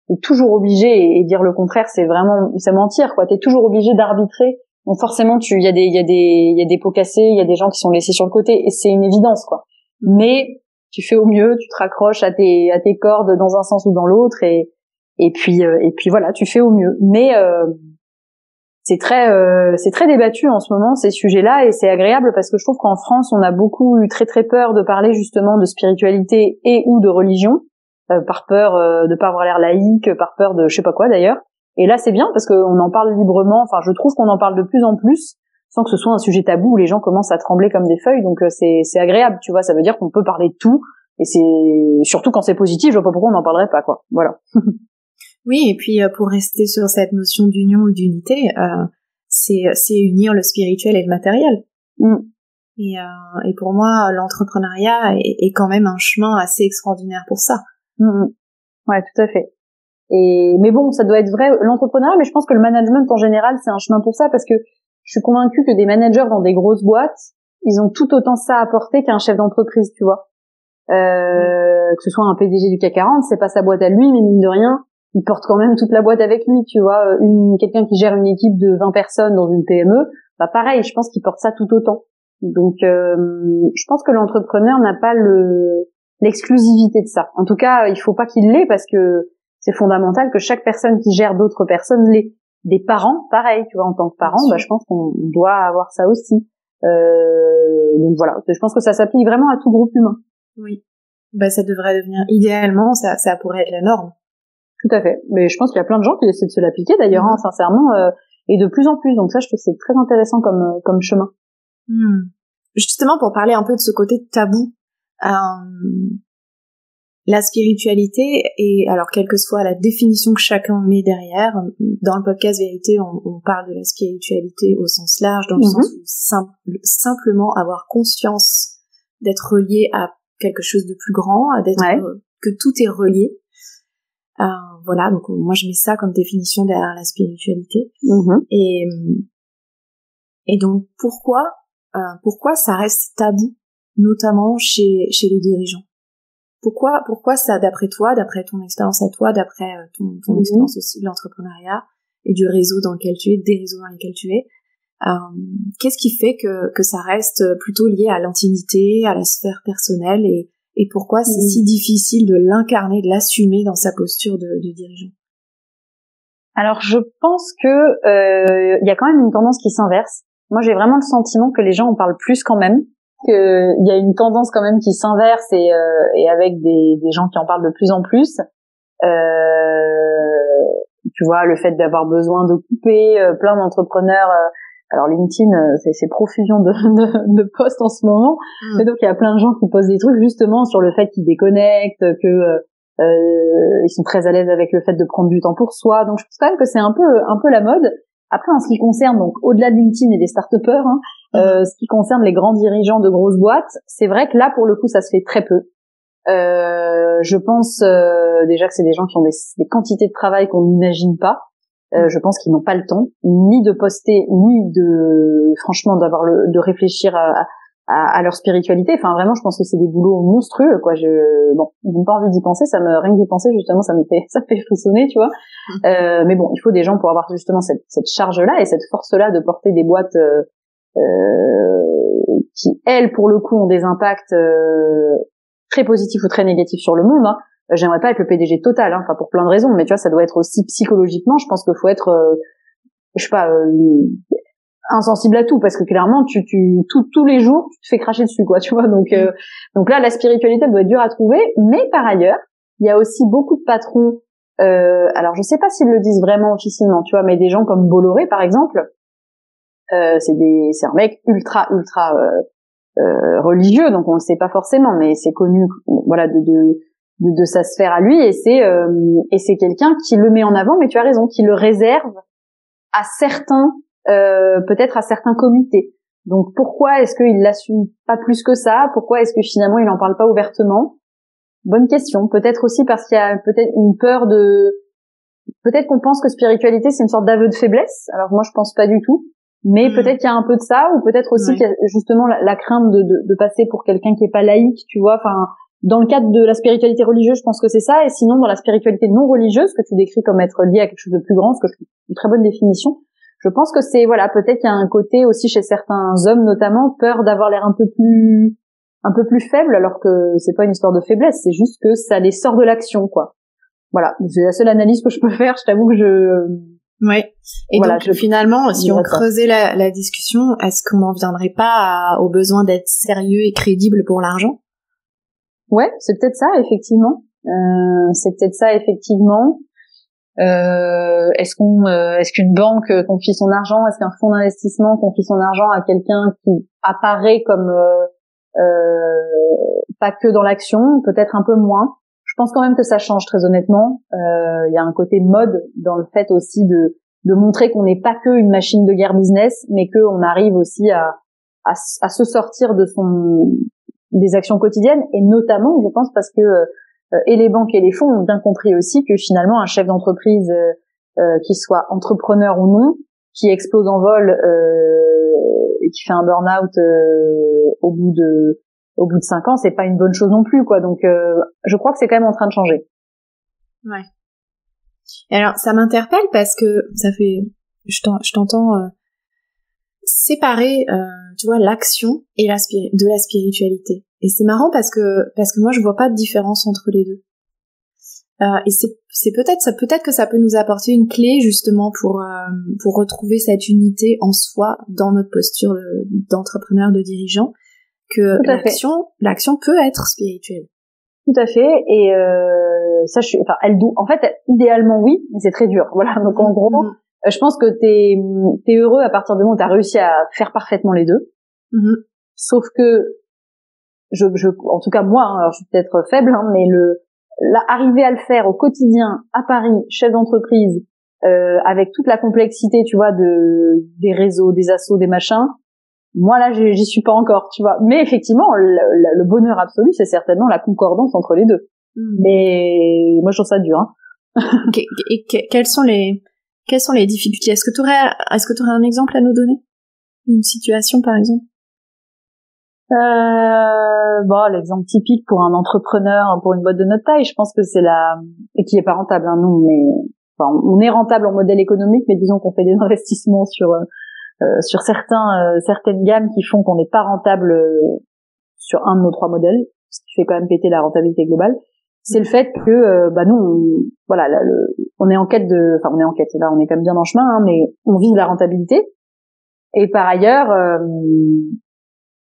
t'es toujours obligé, et dire le contraire c'est mentir, quoi. T'es toujours obligé d'arbitrer. Donc forcément il y a des pots cassés, il y a des gens qui sont laissés sur le côté, et c'est une évidence, quoi. Mais tu fais au mieux, tu te raccroches à tes cordes dans un sens ou dans l'autre, et puis voilà, tu fais au mieux. Mais c'est très débattu en ce moment, ces sujets-là, et c'est agréable parce que je trouve qu'en France on a beaucoup eu très très peur de parler justement de spiritualité et ou de religion, par peur de pas avoir l'air laïque, par peur de je sais pas quoi d'ailleurs. Et là c'est bien parce qu'on en parle librement, enfin je trouve qu'on en parle de plus en plus sans que ce soit un sujet tabou où les gens commencent à trembler comme des feuilles. Donc c'est agréable, tu vois, ça veut dire qu'on peut parler de tout, et c'est surtout quand c'est positif, je vois pas pourquoi on n'en parlerait pas, quoi. Voilà. Oui, et puis pour rester sur cette notion d'union ou d'unité, c'est unir le spirituel et le matériel. Et pour moi, l'entrepreneuriat est quand même un chemin assez extraordinaire pour ça. Ouais, tout à fait. Mais bon, ça doit être vrai l'entrepreneuriat, mais je pense que le management en général, c'est un chemin pour ça, parce que je suis convaincue que des managers dans des grosses boîtes, ils ont tout autant ça à apporter qu'un chef d'entreprise, tu vois. Que ce soit un PDG du CAC 40, c'est pas sa boîte à lui, mais mine de rien, il porte quand même toute la boîte avec lui, tu vois. Quelqu'un qui gère une équipe de 20 personnes dans une PME, bah pareil, je pense qu'il porte ça tout autant. Donc je pense que l'entrepreneur n'a pas l'exclusivité de ça. En tout cas, il faut pas qu'il l'ait, parce que c'est fondamental que chaque personne qui gère d'autres personnes l'ait. Des parents, pareil, tu vois, en tant que parent, bah je pense qu'on doit avoir ça aussi. Donc voilà, je pense que ça s'applique vraiment à tout groupe humain. Oui. Bah ça devrait devenir, idéalement, ça pourrait être la norme. Tout à fait. Mais je pense qu'il y a plein de gens qui essaient de se l'appliquer d'ailleurs, sincèrement, et de plus en plus. Donc ça, je trouve que c'est très intéressant comme chemin. Justement, pour parler un peu de ce côté tabou, la spiritualité, et alors quelle que soit la définition que chacun met derrière, dans le podcast Vérité, on parle de la spiritualité au sens large, dans le sens où simplement avoir conscience d'être relié à quelque chose de plus grand, que tout est relié. Voilà, donc moi je mets ça comme définition derrière la spiritualité. Et donc pourquoi ça reste tabou, notamment chez les dirigeants? Pourquoi ça, d'après toi, d'après ton expérience à toi, d'après ton expérience aussi de l'entrepreneuriat et du réseau dans lequel tu es, des réseaux dans lesquels tu es, qu'est-ce qui fait que ça reste plutôt lié à l'intimité, à la sphère personnelle, et pourquoi c'est si difficile de l'incarner, de l'assumer dans sa posture de dirigeant? Alors je pense que y a quand même une tendance qui s'inverse. Moi j'ai vraiment le sentiment que les gens en parlent plus quand même, que il y a une tendance quand même qui s'inverse et avec des gens qui en parlent de plus en plus. Tu vois, le fait d'avoir besoin de couper, plein d'entrepreneurs. Alors LinkedIn, c'est profusion de posts en ce moment. Et donc il y a plein de gens qui posent des trucs justement sur le fait qu'ils déconnectent, que ils sont très à l'aise avec le fait de prendre du temps pour soi. Donc je pense quand même que c'est un peu la mode. Après, en ce qui concerne donc au-delà de LinkedIn et des start-upers, ce qui concerne les grands dirigeants de grosses boîtes, c'est vrai que là pour le coup ça se fait très peu. Je pense déjà que c'est des gens qui ont des quantités de travail qu'on n'imagine pas. Je pense qu'ils n'ont pas le temps ni de poster ni de franchement de réfléchir à leur spiritualité. Enfin vraiment, je pense que c'est des boulots monstrueux quoi. J'ai pas envie d'y penser, rien que d'y penser justement ça me fait frissonner, tu vois. Mais bon, il faut des gens pour avoir justement cette charge là et cette force là de porter des boîtes qui elles pour le coup ont des impacts très positif ou très négatif sur le monde. J'aimerais pas être le PDG total, enfin pour plein de raisons, mais tu vois, ça doit être aussi psychologiquement. Je pense qu'il faut être, je sais pas, insensible à tout, parce que clairement, tous les jours, tu te fais cracher dessus, quoi. Tu vois, donc là, la spiritualité doit être dure à trouver, mais par ailleurs, il y a aussi beaucoup de patrons. Alors, je sais pas s'ils le disent vraiment officiellement, tu vois, mais des gens comme Bolloré, par exemple, c'est un mec ultra religieux, donc on le sait pas forcément, mais c'est connu, voilà, de sa sphère à lui, et c'est quelqu'un qui le met en avant, mais tu as raison, qui le réserve à certains, peut-être à certains comités. Donc pourquoi est-ce qu'il l'assume pas plus que ça? Pourquoi est-ce que finalement il en parle pas ouvertement? Bonne question. Peut-être aussi parce qu'il y a peut-être une peur peut-être qu'on pense que spiritualité c'est une sorte d'aveu de faiblesse. Alors moi je pense pas du tout. Mais peut-être qu'il y a un peu de ça, ou peut-être aussi qu'il y a justement la crainte de passer pour quelqu'un qui est pas laïque, tu vois. Enfin, dans le cadre de la spiritualité religieuse, je pense que c'est ça. Et sinon, dans la spiritualité non religieuse, que tu décris comme être lié à quelque chose de plus grand, ce que je trouve une très bonne définition, je pense que c'est, voilà, peut-être qu'il y a un côté aussi chez certains hommes, notamment, peur d'avoir l'air un peu plus faible, alors que c'est pas une histoire de faiblesse, c'est juste que ça les sort de l'action, quoi. Voilà. C'est la seule analyse que je peux faire. Je t'avoue que Ouais. Et voilà, donc finalement, si on creusait la discussion, est-ce qu'on n'en viendrait pas au besoin d'être sérieux et crédible pour l'argent? Ouais, c'est peut-être ça, effectivement. Est-ce qu'une banque confie son argent? Est-ce qu'un fonds d'investissement confie son argent à quelqu'un qui apparaît comme pas que dans l'action, peut-être un peu moins? Je pense quand même que ça change, très honnêtement. Il y a un côté mode dans le fait aussi de montrer qu'on n'est pas que une machine de guerre business, mais qu'on arrive aussi à se sortir des actions quotidiennes, et notamment, je pense, parce que et les banques et les fonds ont bien compris aussi que finalement un chef d'entreprise qui soit entrepreneur ou non, qui explose en vol et qui fait un burn-out au bout de 5 ans, c'est pas une bonne chose non plus, quoi. Donc je crois que c'est quand même en train de changer. Ouais. Et alors ça m'interpelle parce que je t'entends séparer, tu vois, l'action et de la spiritualité. Et c'est marrant parce que moi je vois pas de différence entre les deux. Et c'est peut-être que ça peut nous apporter une clé justement pour retrouver cette unité en soi dans notre posture d'entrepreneur, de dirigeant, que l'action peut être spirituelle. Tout à fait. Et ça, en fait, idéalement oui, mais c'est très dur. Voilà. Donc en gros, je pense que t'es heureux à partir du moment où t'as réussi à faire parfaitement les deux. Sauf que en tout cas moi, alors je suis peut-être faible, mais arriver à le faire au quotidien à Paris, chef d'entreprise, avec toute la complexité, tu vois, des réseaux, des assos, des machins. Moi là, j'y suis pas encore, tu vois. Mais effectivement, le bonheur absolu, c'est certainement la concordance entre les deux. Mais moi, je trouve ça dur. Et quelles sont les difficultés? Est-ce que tu aurais un exemple à nous donner? Une situation, par exemple? L'exemple typique pour un entrepreneur, pour une boîte de notre taille, je pense que c'est et qui est pas rentable, non, mais on est rentable en modèle économique, mais disons qu'on fait des investissements sur certaines gammes qui font qu'on n'est pas rentable sur un de nos 3 modèles, ce qui fait quand même péter la rentabilité globale. c'est le fait que nous on est en quête là on est quand même bien en chemin, hein, mais on vise la rentabilité. Et par ailleurs,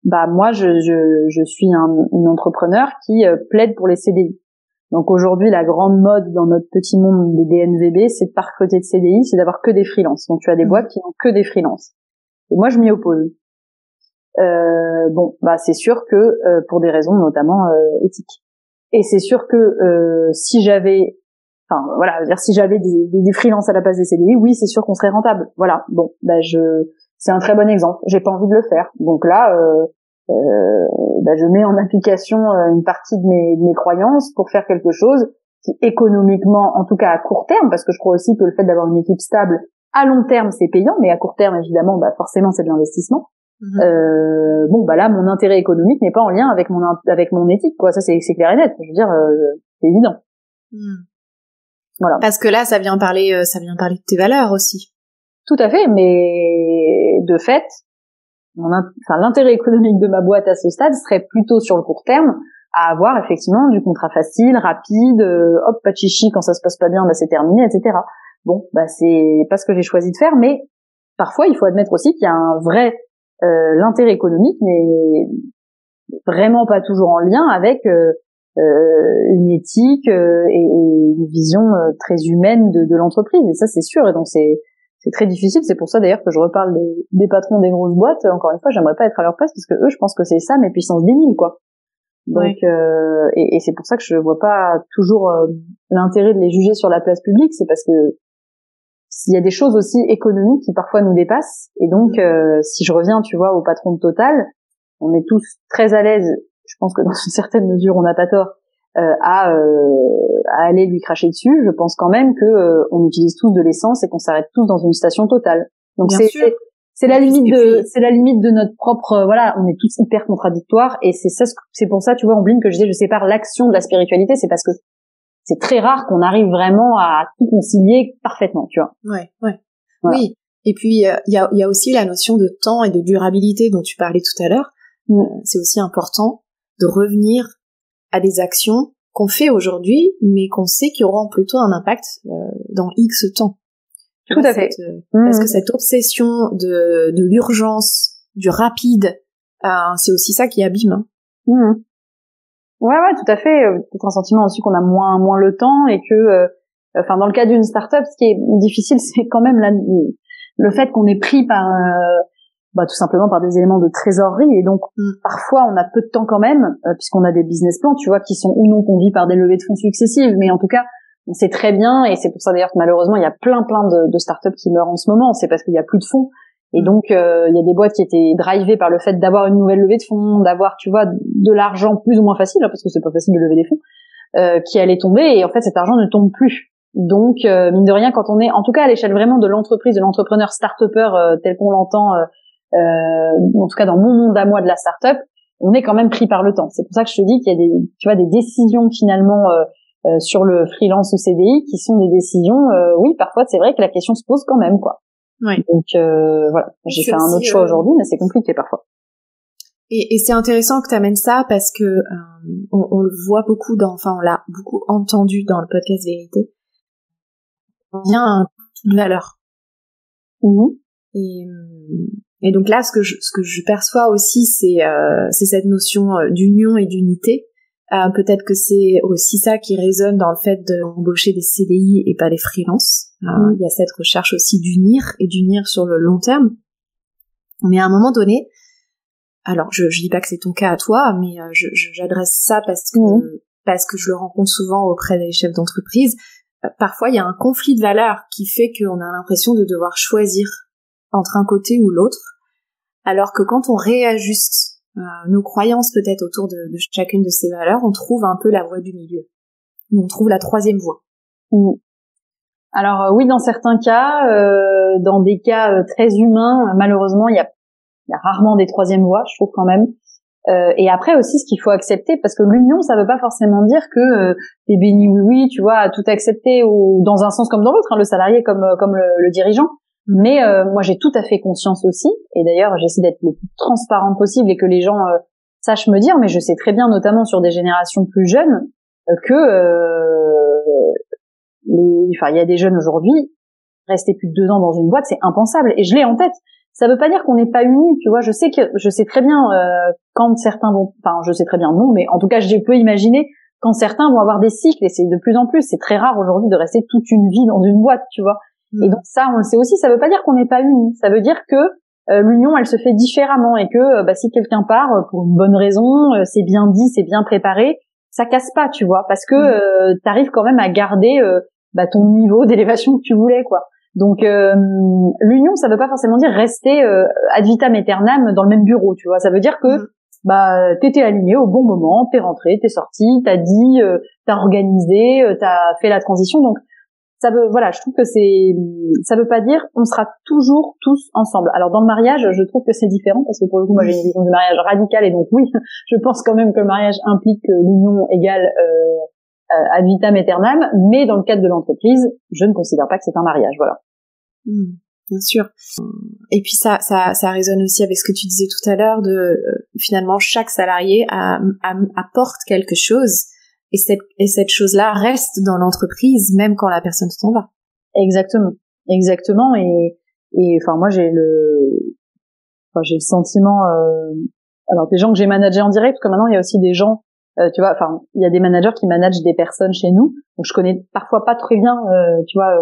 moi je suis une entrepreneur qui plaide pour les CDI. Donc aujourd'hui, la grande mode dans notre petit monde des DNVB, c'est de pas recruter de CDI, c'est d'avoir que des freelances. Donc tu as des boîtes qui n'ont que des freelances. Et moi, je m'y oppose. C'est sûr que pour des raisons notamment éthiques. Et c'est sûr que si j'avais des freelances à la place des CDI, oui, c'est sûr qu'on serait rentable. Voilà. Bon, c'est un très bon exemple. J'ai pas envie de le faire. Donc là, je mets en application une partie de mes croyances pour faire quelque chose qui économiquement, en tout cas à court terme, parce que je crois aussi que le fait d'avoir une équipe stable à long terme c'est payant, mais à court terme évidemment, forcément c'est de l'investissement. Là mon intérêt économique n'est pas en lien avec mon éthique, quoi. Ça c'est clair et net. Je veux dire, c'est évident. Voilà. Parce que là ça vient parler de tes valeurs aussi. Tout à fait, mais de fait, l'intérêt économique de ma boîte à ce stade serait plutôt sur le court terme à avoir effectivement du contrat facile, rapide, pas de chichi, quand ça se passe pas bien, c'est terminé, etc. Bon, c'est pas ce que j'ai choisi de faire, mais parfois il faut admettre aussi qu'il y a un vrai l'intérêt économique n'est vraiment pas toujours en lien avec une éthique et une vision très humaine de l'entreprise, et ça c'est sûr. Et donc c'est très difficile. C'est pour ça d'ailleurs que je reparle des patrons des grosses boîtes. Encore une fois, j'aimerais pas être à leur place, parce que eux, je pense que c'est ça, mais puissance 10 000, quoi. Donc et c'est pour ça que je vois pas toujours l'intérêt de les juger sur la place publique. C'est parce que s'il y a des choses aussi économiques qui parfois nous dépassent, et donc si je reviens, tu vois, au patron de Total, on est tous très à l'aise, je pense que dans une certaine mesure on n'a pas tort, à aller lui cracher dessus. Je pense quand même que on utilise tous de l'essence et qu'on s'arrête tous dans une station Total. Donc c'est la limite de notre propre, on est tous hyper contradictoires, et c'est pour ça, tu vois, Ambline, que je disais, je sépare l'action de la spiritualité. C'est parce que c'est très rare qu'on arrive vraiment à tout concilier parfaitement, tu vois. Ouais. Voilà. Oui. Et puis il y a aussi la notion de temps et de durabilité dont tu parlais tout à l'heure. C'est aussi important de revenir à des actions qu'on fait aujourd'hui, mais qu'on sait qui auront plutôt un impact dans X temps. Tout à fait. Parce que cette obsession de l'urgence, du rapide, c'est aussi ça qui abîme. Ouais, tout à fait. Peut-être un sentiment aussi qu'on a moins le temps, et que, dans le cas d'une start-up, ce qui est difficile, c'est quand même le fait qu'on est pris par, tout simplement par des éléments de trésorerie, et donc parfois on a peu de temps quand même, puisqu'on a des business plans, tu vois, qui sont ou non conduits par des levées de fonds successives, mais en tout cas on sait très bien, et c'est pour ça d'ailleurs que malheureusement il y a plein de startups qui meurent en ce moment, c'est parce qu'il y a plus de fonds. Et donc il y a des boîtes qui étaient drivées par le fait d'avoir une nouvelle levée de fonds, d'avoir, tu vois, de l'argent plus ou moins facile, parce que c'est pas facile de lever des fonds, qui allait tomber, et en fait cet argent ne tombe plus. Donc mine de rien, quand on est en tout cas à l'échelle vraiment de l'entreprise, de l'entrepreneur start-upper tel qu'on l'entend, en tout cas dans mon monde à moi de la start-up, on est quand même pris par le temps. C'est pour ça que je te dis qu'il y a des décisions finalement sur le freelance ou CDI qui sont des décisions, oui, parfois c'est vrai que la question se pose quand même, quoi. Ouais. Donc j'ai fait un autre choix aujourd'hui, mais c'est compliqué parfois. Et c'est intéressant que tu amènes ça, parce que on le voit beaucoup on l'a beaucoup entendu dans le podcast Vérité. Il y a un coup de valeur. Et donc là, ce que je perçois aussi, c'est cette notion d'union et d'unité. Peut-être que c'est aussi ça qui résonne dans le fait d'embaucher des CDI et pas des freelances. Il y a cette recherche aussi d'unir sur le long terme. Mais à un moment donné, alors je dis pas que c'est ton cas à toi, mais j'adresse ça parce que je le rencontre souvent auprès des chefs d'entreprise. Parfois, il y a un conflit de valeurs qui fait qu'on a l'impression de devoir choisir entre un côté ou l'autre, alors que quand on réajuste nos croyances peut-être autour de chacune de ces valeurs, on trouve un peu la voie du milieu. On trouve la troisième voie. Alors oui, dans certains cas, dans des cas très humains, malheureusement, il y a rarement des troisièmes voies, je trouve quand même. Et après aussi, ce qu'il faut accepter, parce que l'union, ça veut pas forcément dire que t'es béni oui, tu vois, à tout accepter, ou dans un sens comme dans l'autre, le salarié comme le dirigeant. Mais moi, j'ai tout à fait conscience aussi, et d'ailleurs, j'essaie d'être le plus transparente possible et que les gens sachent me dire, mais je sais très bien, notamment sur des générations plus jeunes, il y a des jeunes aujourd'hui, rester plus de 2 ans dans une boîte, c'est impensable. Et je l'ai en tête. Ça veut pas dire qu'on n'est pas unis, tu vois. Je sais très bien quand certains vont, enfin, je sais très bien non, mais en tout cas, je peux imaginer quand certains vont avoir des cycles, et c'est de plus en plus. C'est très rare aujourd'hui de rester toute une vie dans une boîte, tu vois. Et donc ça, on le sait aussi. Ça veut pas dire qu'on n'est pas unis. Ça veut dire que l'union, elle se fait différemment, et que si quelqu'un part pour une bonne raison, c'est bien dit, c'est bien préparé, ça casse pas, tu vois, parce que t'arrives quand même à garder ton niveau d'élévation que tu voulais, quoi. Donc l'union, ça veut pas forcément dire rester ad vitam aeternam dans le même bureau, tu vois. Ça veut dire que t'étais aligné au bon moment, t'es rentré, t'es sorti, t'as dit, t'as organisé, t'as fait la transition. Donc je trouve que ça veut pas dire on sera toujours tous ensemble. Alors dans le mariage, je trouve que c'est différent parce que pour le coup, moi j'ai une vision du mariage radicale, et donc oui, je pense quand même que le mariage implique l'union égale ad vitam aeternam, mais dans le cadre de l'entreprise, je ne considère pas que c'est un mariage, voilà. Bien sûr. Et puis ça résonne aussi avec ce que tu disais tout à l'heure de finalement chaque salarié apporte quelque chose, et cette chose-là reste dans l'entreprise même quand la personne s'en va. Exactement. Et enfin moi j'ai le sentiment alors des gens que j'ai managés en direct, parce que maintenant il y a aussi des gens tu vois, enfin il y a des managers qui managent des personnes chez nous, donc je connais parfois pas très bien tu vois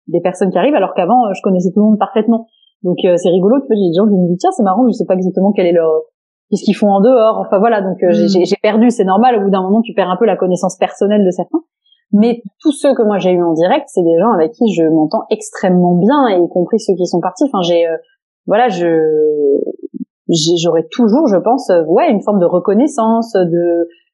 des personnes qui arrivent, alors qu'avant je connaissais tout le monde parfaitement. Donc c'est rigolo, tu vois, j'ai des gens qui me disent tiens, c'est marrant, je sais pas exactement qu'est-ce qu'ils font en dehors. Enfin voilà, donc j'ai perdu, c'est normal, au bout d'un moment tu perds un peu la connaissance personnelle de certains. Mais tous ceux que moi j'ai eu en direct, c'est des gens avec qui je m'entends extrêmement bien, et y compris ceux qui sont partis. Enfin j'aurais toujours, je pense, une forme de reconnaissance,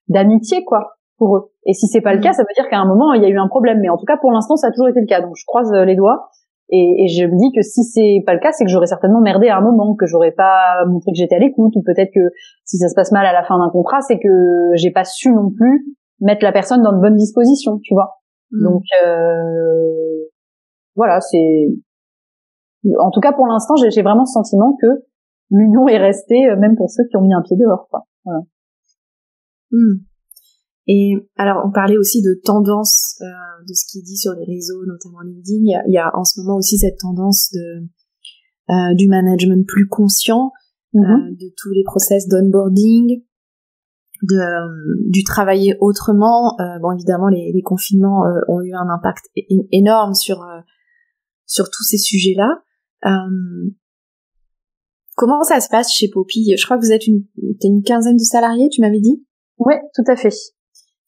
d'amitié, quoi, pour eux. Et si c'est pas le cas, ça veut dire qu'à un moment il y a eu un problème. Mais en tout cas, pour l'instant, ça a toujours été le cas. Donc je croise les doigts, et je me dis que si c'est pas le cas, c'est que j'aurais certainement merdé à un moment, que j'aurais pas montré que j'étais à l'écoute, ou peut-être que si ça se passe mal à la fin d'un contrat, c'est que j'ai pas su non plus mettre la personne dans de bonnes dispositions, tu vois. Donc voilà, c'est en tout cas pour l'instant, j'ai vraiment ce sentiment que l'union est restée, même pour ceux qui ont mis un pied dehors, quoi. Voilà. Et alors, on parlait aussi de tendance de ce qui est dit sur les réseaux, notamment LinkedIn. Il y a en ce moment aussi cette tendance du management plus conscient, de tous les process d'onboarding, du travailler autrement. Bon, évidemment, les confinements ont eu un impact énorme sur tous ces sujets-là. Comment ça se passe chez Poppy? Je crois que vous êtes une quinzaine de salariés, tu m'avais dit? Oui, tout à fait.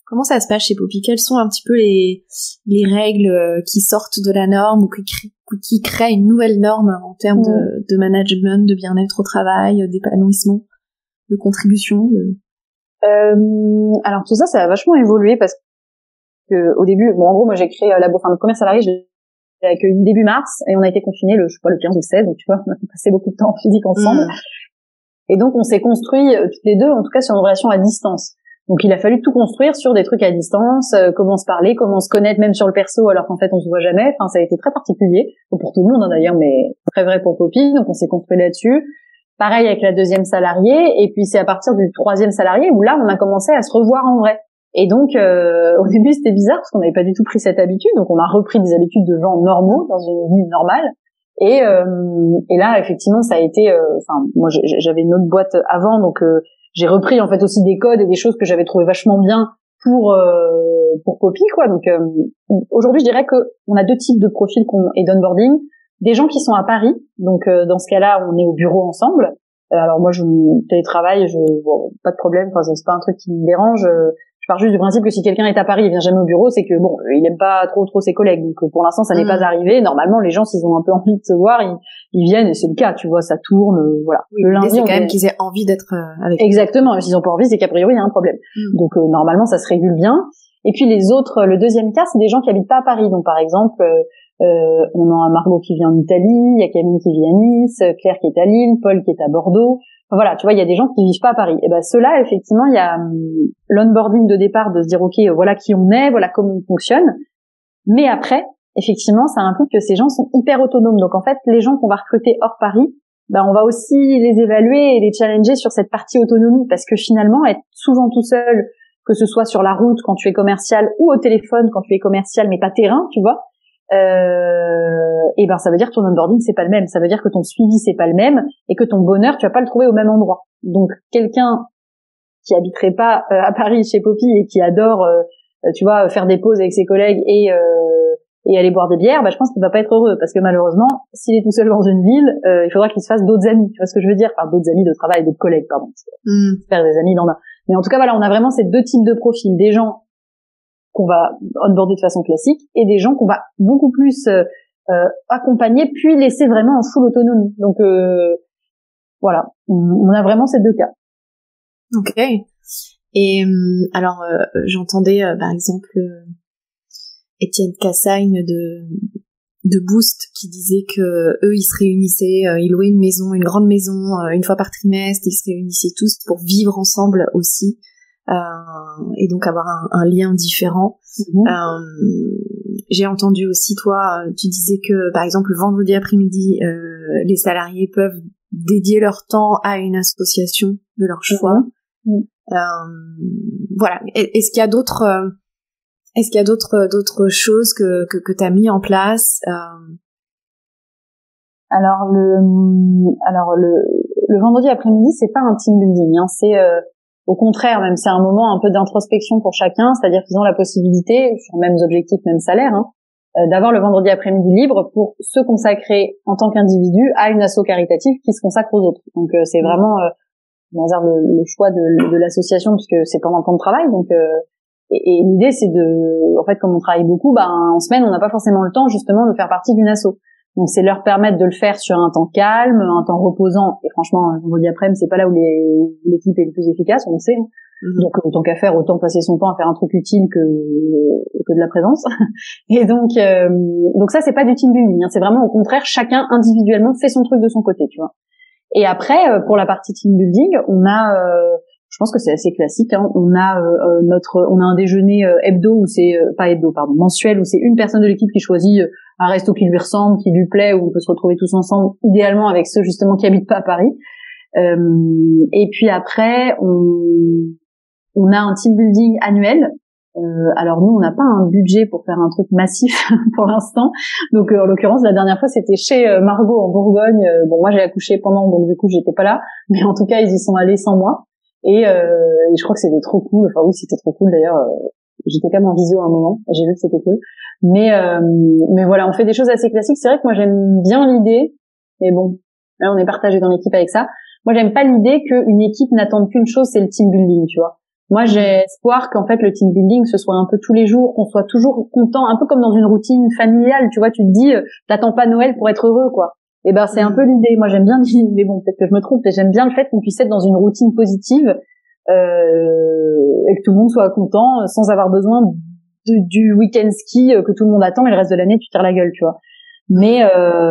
Comment ça se passe chez Poppy? Quelles sont un petit peu les règles qui sortent de la norme, ou qui créent une nouvelle norme en termes de management, de bien-être au travail, d'épanouissement, de contribution? Alors tout ça a vachement évolué, parce que au début, en gros, moi j'ai créé le premier salarié, je l'ai accueilli début mars, et on a été confinés le 15 ou le 16, donc tu vois, on a passé beaucoup de temps en physique ensemble. Et donc on s'est construit toutes les deux, en tout cas sur une relation à distance. Donc il a fallu tout construire sur des trucs à distance, comment se parler, comment se connaître, même sur le perso, alors qu'en fait on se voit jamais. Enfin, ça a été très particulier, pour tout le monde d'ailleurs, mais très vrai pour Poppy. Donc on s'est construit là-dessus. Pareil avec la deuxième salariée, et puis c'est à partir du troisième salarié où là on a commencé à se revoir en vrai. Et donc au début c'était bizarre parce qu'on n'avait pas du tout pris cette habitude, donc on a repris des habitudes de gens normaux dans une vie normale. Et là effectivement ça a été, moi j'avais une autre boîte avant, donc j'ai repris en fait aussi des codes et des choses que j'avais trouvé vachement bien pour Poppy, quoi. Donc aujourd'hui je dirais que on a deux types de profils et d'onboarding. Des gens qui sont à Paris, donc dans ce cas-là on est au bureau ensemble. Alors moi je télétravaille, pas de problème, enfin c'est pas un truc qui me dérange. Je pars juste du principe que si quelqu'un est à Paris et vient jamais au bureau, c'est que il aime pas trop ses collègues. Donc pour l'instant ça n'est pas arrivé. Normalement les gens, s'ils ont un peu envie de se voir, ils viennent, et c'est le cas, tu vois, ça tourne, voilà. Oui, le lundi, c'est quand même qu'ils aient envie d'être avec. Exactement, mais s'ils ont pas envie, c'est qu'a priori il y a un problème. Donc normalement ça se régule bien. Et puis les autres, le deuxième cas, c'est des gens qui habitent pas à Paris. Donc par exemple, on a Margot qui vient d'Italie, il y a Camille qui vit à Nice, Claire qui est à Lille, Paul qui est à Bordeaux. Voilà, tu vois, il y a des gens qui vivent pas à Paris. Et ben ceux-là, effectivement, il y a l'onboarding de départ, de se dire ok, voilà qui on est, voilà comment on fonctionne. Mais après, effectivement, ça implique que ces gens sont hyper autonomes. Donc en fait, les gens qu'on va recruter hors Paris, on va aussi les évaluer et les challenger sur cette partie autonomie, parce que finalement, être souvent tout seul que ce soit sur la route quand tu es commercial ou au téléphone quand tu es commercial mais pas terrain, tu vois. Et ben ça veut dire que ton onboarding c'est pas le même, ça veut dire que ton suivi c'est pas le même et que ton bonheur tu vas pas le trouver au même endroit. Donc quelqu'un qui habiterait pas à Paris chez Poppy et qui adore tu vois faire des pauses avec ses collègues et aller boire des bières, bah je pense qu'il va pas être heureux parce que malheureusement s'il est tout seul dans une ville il faudra qu'il se fasse d'autres amis, tu vois ce que je veux dire, enfin d'autres amis de travail, d'autres collègues pardon. Faire des amis il en a, mais en tout cas voilà, on a vraiment ces deux types de profils, des gens qu'on va onboarder de façon classique et des gens qu'on va beaucoup plus accompagner puis laisser vraiment en full autonomie. Donc voilà, on a vraiment ces deux cas. Ok. Et alors j'entendais par exemple Étienne Cassagne de Boost qui disait que eux ils se réunissaient, ils louaient une maison, une grande maison une fois par trimestre, ils se réunissaient tous pour vivre ensemble aussi. Et donc avoir un lien différent. J'ai entendu aussi toi, tu disais que par exemple le vendredi après-midi, les salariés peuvent dédier leur temps à une association de leur choix. Voilà. Est-ce qu'il y a d'autres choses que t'as mis en place? Alors le vendredi après-midi, c'est pas un team building, hein, c'est au contraire, même c'est un moment un peu d'introspection pour chacun, c'est-à-dire qu'ils ont la possibilité, sur mêmes objectifs, même salaire, hein, d'avoir le vendredi après-midi libre pour se consacrer en tant qu'individu à une asso caritative qui se consacre aux autres. Donc c'est vraiment le choix de l'association puisque c'est pendant le temps de travail. Donc et l'idée c'est en fait comme on travaille beaucoup, en semaine on n'a pas forcément le temps justement de faire partie d'une asso. Donc c'est leur permettre de le faire sur un temps calme, un temps reposant. Et franchement, vendredi après-midi, c'est pas là où l'équipe est le plus efficace, on le sait. Donc autant qu'à faire, autant passer son temps à faire un truc utile que de la présence. Et donc ça c'est pas du team building, hein. C'est vraiment au contraire chacun individuellement fait son truc de son côté, tu vois. Et après pour la partie team building, on a je pense que c'est assez classique, hein. On a un déjeuner hebdo ou c'est pas hebdo pardon, mensuel où c'est une personne de l'équipe qui choisit un resto qui lui ressemble, qui lui plaît, où on peut se retrouver tous ensemble, idéalement avec ceux justement qui habitent pas à Paris. Et puis après on a un team building annuel. Alors nous on n'a pas un budget pour faire un truc massif pour l'instant, donc en l'occurrence la dernière fois c'était chez Margot en Bourgogne. Bon moi j'ai accouché pendant, donc du coup j'étais pas là, mais en tout cas ils y sont allés sans moi et je crois que c'était trop cool. Enfin oui c'était trop cool d'ailleurs. J'étais quand même en visio à un moment, j'ai vu que c'était cool, mais voilà, on fait des choses assez classiques. C'est vrai que moi j'aime bien l'idée, mais bon là on est partagé dans l'équipe avec ça. Moi j'aime pas l'idée qu'une équipe n'attende qu'une chose, c'est le team building, tu vois. Moi, j'ai espoir qu'en fait le team building ce soit un peu tous les jours, qu'on soit toujours content, un peu comme dans une routine familiale, tu vois. Tu te dis, t'attends pas Noël pour être heureux, quoi. Et ben c'est un peu l'idée. Moi, j'aime bien, mais bon, peut-être que je me trompe, mais j'aime bien le fait qu'on puisse être dans une routine positive et que tout le monde soit content, sans avoir besoin du week-end ski que tout le monde attend et le reste de l'année tu tires la gueule, tu vois. Mais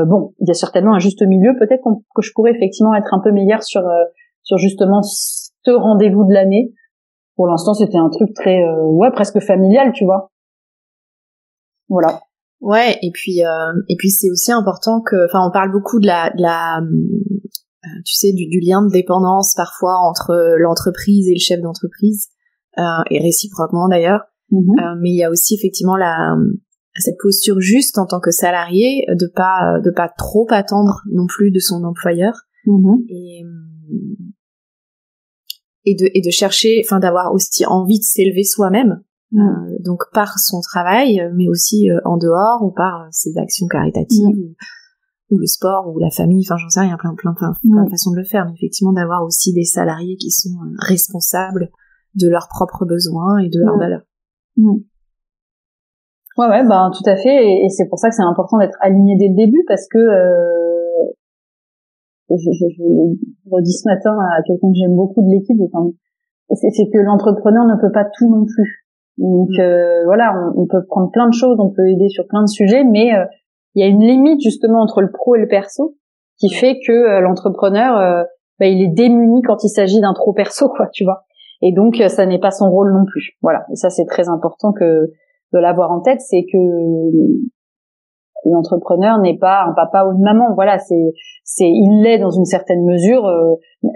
bon, il y a certainement un juste milieu. Peut-être que je pourrais effectivement être un peu meilleure sur justement ce rendez-vous de l'année. Pour l'instant, c'était un truc très, presque familial, tu vois. Voilà. Ouais, et puis c'est aussi important que, enfin, on parle beaucoup de la tu sais, du lien de dépendance parfois entre l'entreprise et le chef d'entreprise, et réciproquement d'ailleurs. Mais il y a aussi effectivement cette posture juste en tant que salarié, de pas trop attendre non plus de son employeur. Et de chercher, enfin d'avoir aussi envie de s'élever soi-même, donc par son travail, mais aussi en dehors ou par ses actions caritatives ou le sport ou la famille, enfin j'en sais rien, plein de façons de le faire, mais effectivement d'avoir aussi des salariés qui sont responsables de leurs propres besoins et de leurs valeurs. Ouais, tout à fait, et c'est pour ça que c'est important d'être aligné dès le début, parce que je l'ai redit ce matin à quelqu'un que j'aime beaucoup de l'équipe, c'est que l'entrepreneur ne peut pas tout non plus. Donc voilà, on peut prendre plein de choses, on peut aider sur plein de sujets, mais il y a une limite justement entre le pro et le perso qui fait que l'entrepreneur il est démuni quand il s'agit d'un trop perso, quoi, tu vois. Et donc ça n'est pas son rôle non plus. Voilà, et ça c'est très important de l'avoir en tête, c'est que l'entrepreneur n'est pas un papa ou une maman. Voilà, il l'est dans une certaine mesure,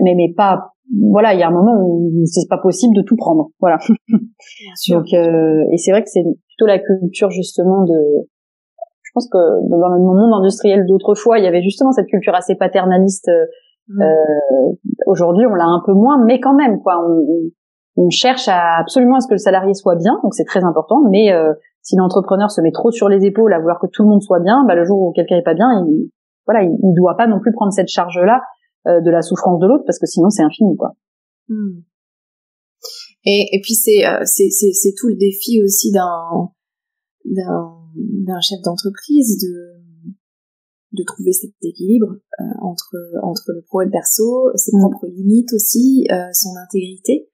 mais pas voilà, il y a un moment où c'est pas possible de tout prendre. Voilà. Bien sûr. Donc, et c'est vrai que c'est plutôt la culture justement je pense que dans le monde industriel d'autrefois, il y avait justement cette culture assez paternaliste. Aujourd'hui, on l'a un peu moins, mais quand même, quoi. On cherche absolument à ce que le salarié soit bien, donc c'est très important. Mais si l'entrepreneur se met trop sur les épaules à vouloir que tout le monde soit bien, le jour où quelqu'un est pas bien, il doit pas non plus prendre cette charge-là de la souffrance de l'autre, parce que sinon c'est infini, quoi. Et puis c'est tout le défi aussi d'un chef d'entreprise de trouver cet équilibre entre le pro et le perso, ses propres limites aussi, son intégrité,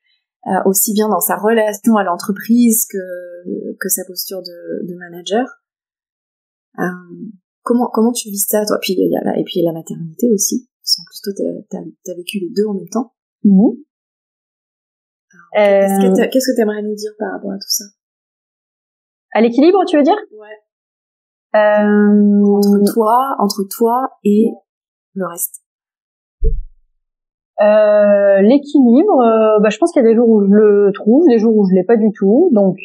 aussi bien dans sa relation à l'entreprise que sa posture de manager. Comment tu vis ça, toi? Puis il y a la maternité aussi, parce qu'en plus toi t'as vécu les deux en même temps. Qu'est-ce que t'aimerais nous dire par rapport à tout ça? À l'équilibre, tu veux dire? Ouais. Entre toi et le reste. L'équilibre, je pense qu'il y a des jours où je le trouve, des jours où je l'ai pas du tout. Donc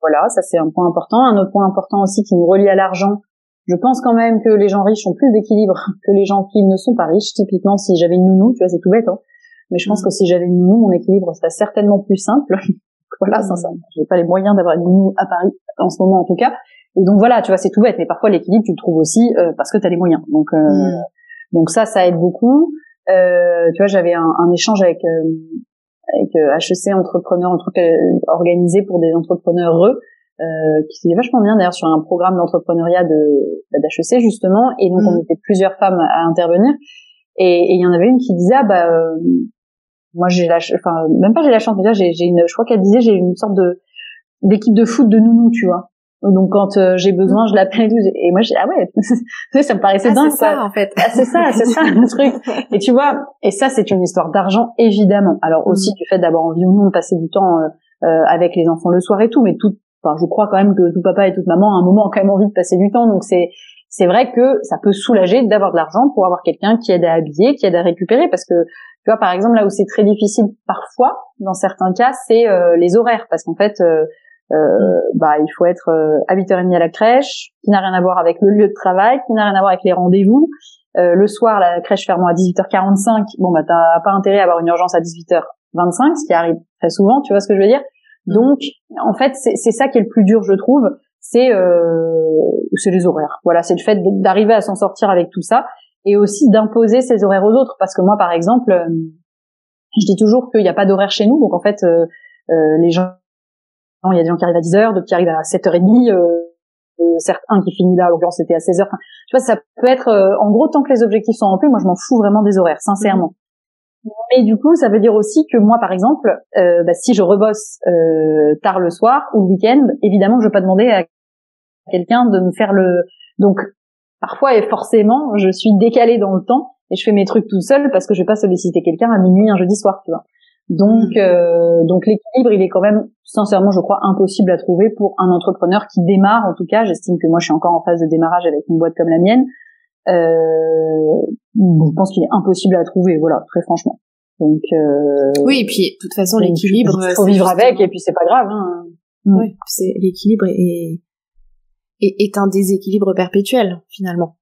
voilà, ça c'est un point important. Un autre point important aussi qui nous relie à l'argent. Je pense quand même que les gens riches ont plus d'équilibre que les gens qui ne sont pas riches. Typiquement, si j'avais une nounou, tu vois, c'est tout bête, hein. Mais je pense que si j'avais une nounou, mon équilibre serait certainement plus simple. Voilà, sincèrement. J'ai pas les moyens d'avoir une nounou à Paris, en ce moment en tout cas. Et donc voilà, tu vois, c'est tout bête. Mais parfois, l'équilibre, tu le trouves aussi parce que t'as les moyens. Donc ça aide beaucoup. Tu vois, j'avais un échange avec HEC Entrepreneurs, un truc organisé pour des entrepreneurs heureux, qui s'est vachement bien d'ailleurs sur un programme d'entrepreneuriat d'HEC justement. Et donc on était plusieurs femmes à intervenir. Et il y en avait une qui disait moi j'ai même pas j'ai la chance, déjà je crois qu'elle disait j'ai une sorte d'équipe de foot de nounou, tu vois. Donc quand j'ai besoin, je l'appelle et moi ah ouais, ça me paraissait dingue, c'est ça en fait. C'est ça le truc. Et tu vois, et ça c'est une histoire d'argent évidemment. Alors aussi du fait d'avoir envie ou non de passer du temps avec les enfants le soir et tout, mais je crois quand même que tout papa et toute maman à un moment ont quand même envie de passer du temps. Donc c'est vrai que ça peut soulager d'avoir de l'argent pour avoir quelqu'un qui aide à habiller, qui aide à récupérer, parce que tu vois par exemple là où c'est très difficile parfois dans certains cas, c'est les horaires, parce qu'en fait il faut être à 8h30 à la crèche, qui n'a rien à voir avec le lieu de travail, qui n'a rien à voir avec les rendez-vous. Le soir, la crèche ferme à 18h45. T'as pas intérêt à avoir une urgence à 18h25, ce qui arrive très souvent, tu vois ce que je veux dire. Donc, en fait, c'est ça qui est le plus dur, je trouve, c'est les horaires. Voilà, c'est le fait d'arriver à s'en sortir avec tout ça, et aussi d'imposer ses horaires aux autres. Parce que moi, par exemple, je dis toujours qu'il n'y a pas d'horaire chez nous, donc en fait, les gens, il y a des gens qui arrivent à 10h, d'autres qui arrivent à 7h30, certains qui finissent là, en l'occurrence c'était à 16h. Enfin, tu vois, ça peut être, en gros, tant que les objectifs sont remplis, moi je m'en fous vraiment des horaires, sincèrement. Mais du coup, ça veut dire aussi que moi, par exemple, si je rebosse tard le soir ou le week-end, évidemment, je vais pas demander à quelqu'un de me faire donc parfois et forcément, je suis décalée dans le temps et je fais mes trucs toute seule parce que je vais pas solliciter quelqu'un à minuit un jeudi soir, tu vois. Donc l'équilibre, il est quand même, sincèrement, je crois, impossible à trouver pour un entrepreneur qui démarre. En tout cas, j'estime que moi, je suis encore en phase de démarrage avec une boîte comme la mienne. Je pense qu'il est impossible à trouver, voilà, très franchement. Donc oui, et puis de toute façon, l'équilibre, il faut vivre avec, et puis c'est pas grave, hein. Oui, c'est l'équilibre est un déséquilibre perpétuel finalement.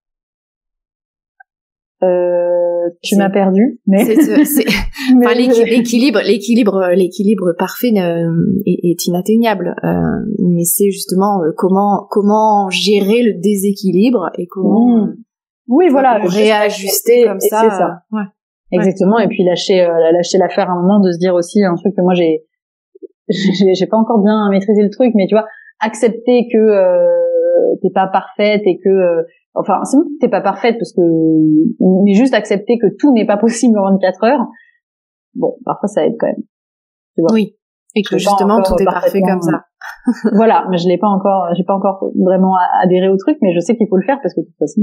Tu m'as perdu, mais enfin, l'équilibre parfait est inatteignable, mais c'est justement comment gérer le déséquilibre et comment réajuster comme ça. C'est ça. Ouais. Exactement. Et puis lâcher l'affaire à un moment, de se dire aussi un truc que moi j'ai pas encore bien maîtrisé le truc, mais tu vois, accepter que t'es pas parfaite et que enfin, c'est bon que t'es pas parfaite, parce que mais juste accepter que tout n'est pas possible en 24 heures. Bon, parfois ça aide quand même. Tu vois. Oui. Et que justement tout est parfait comme ça. Voilà, mais j'ai pas encore vraiment adhéré au truc, mais je sais qu'il faut le faire parce que de toute façon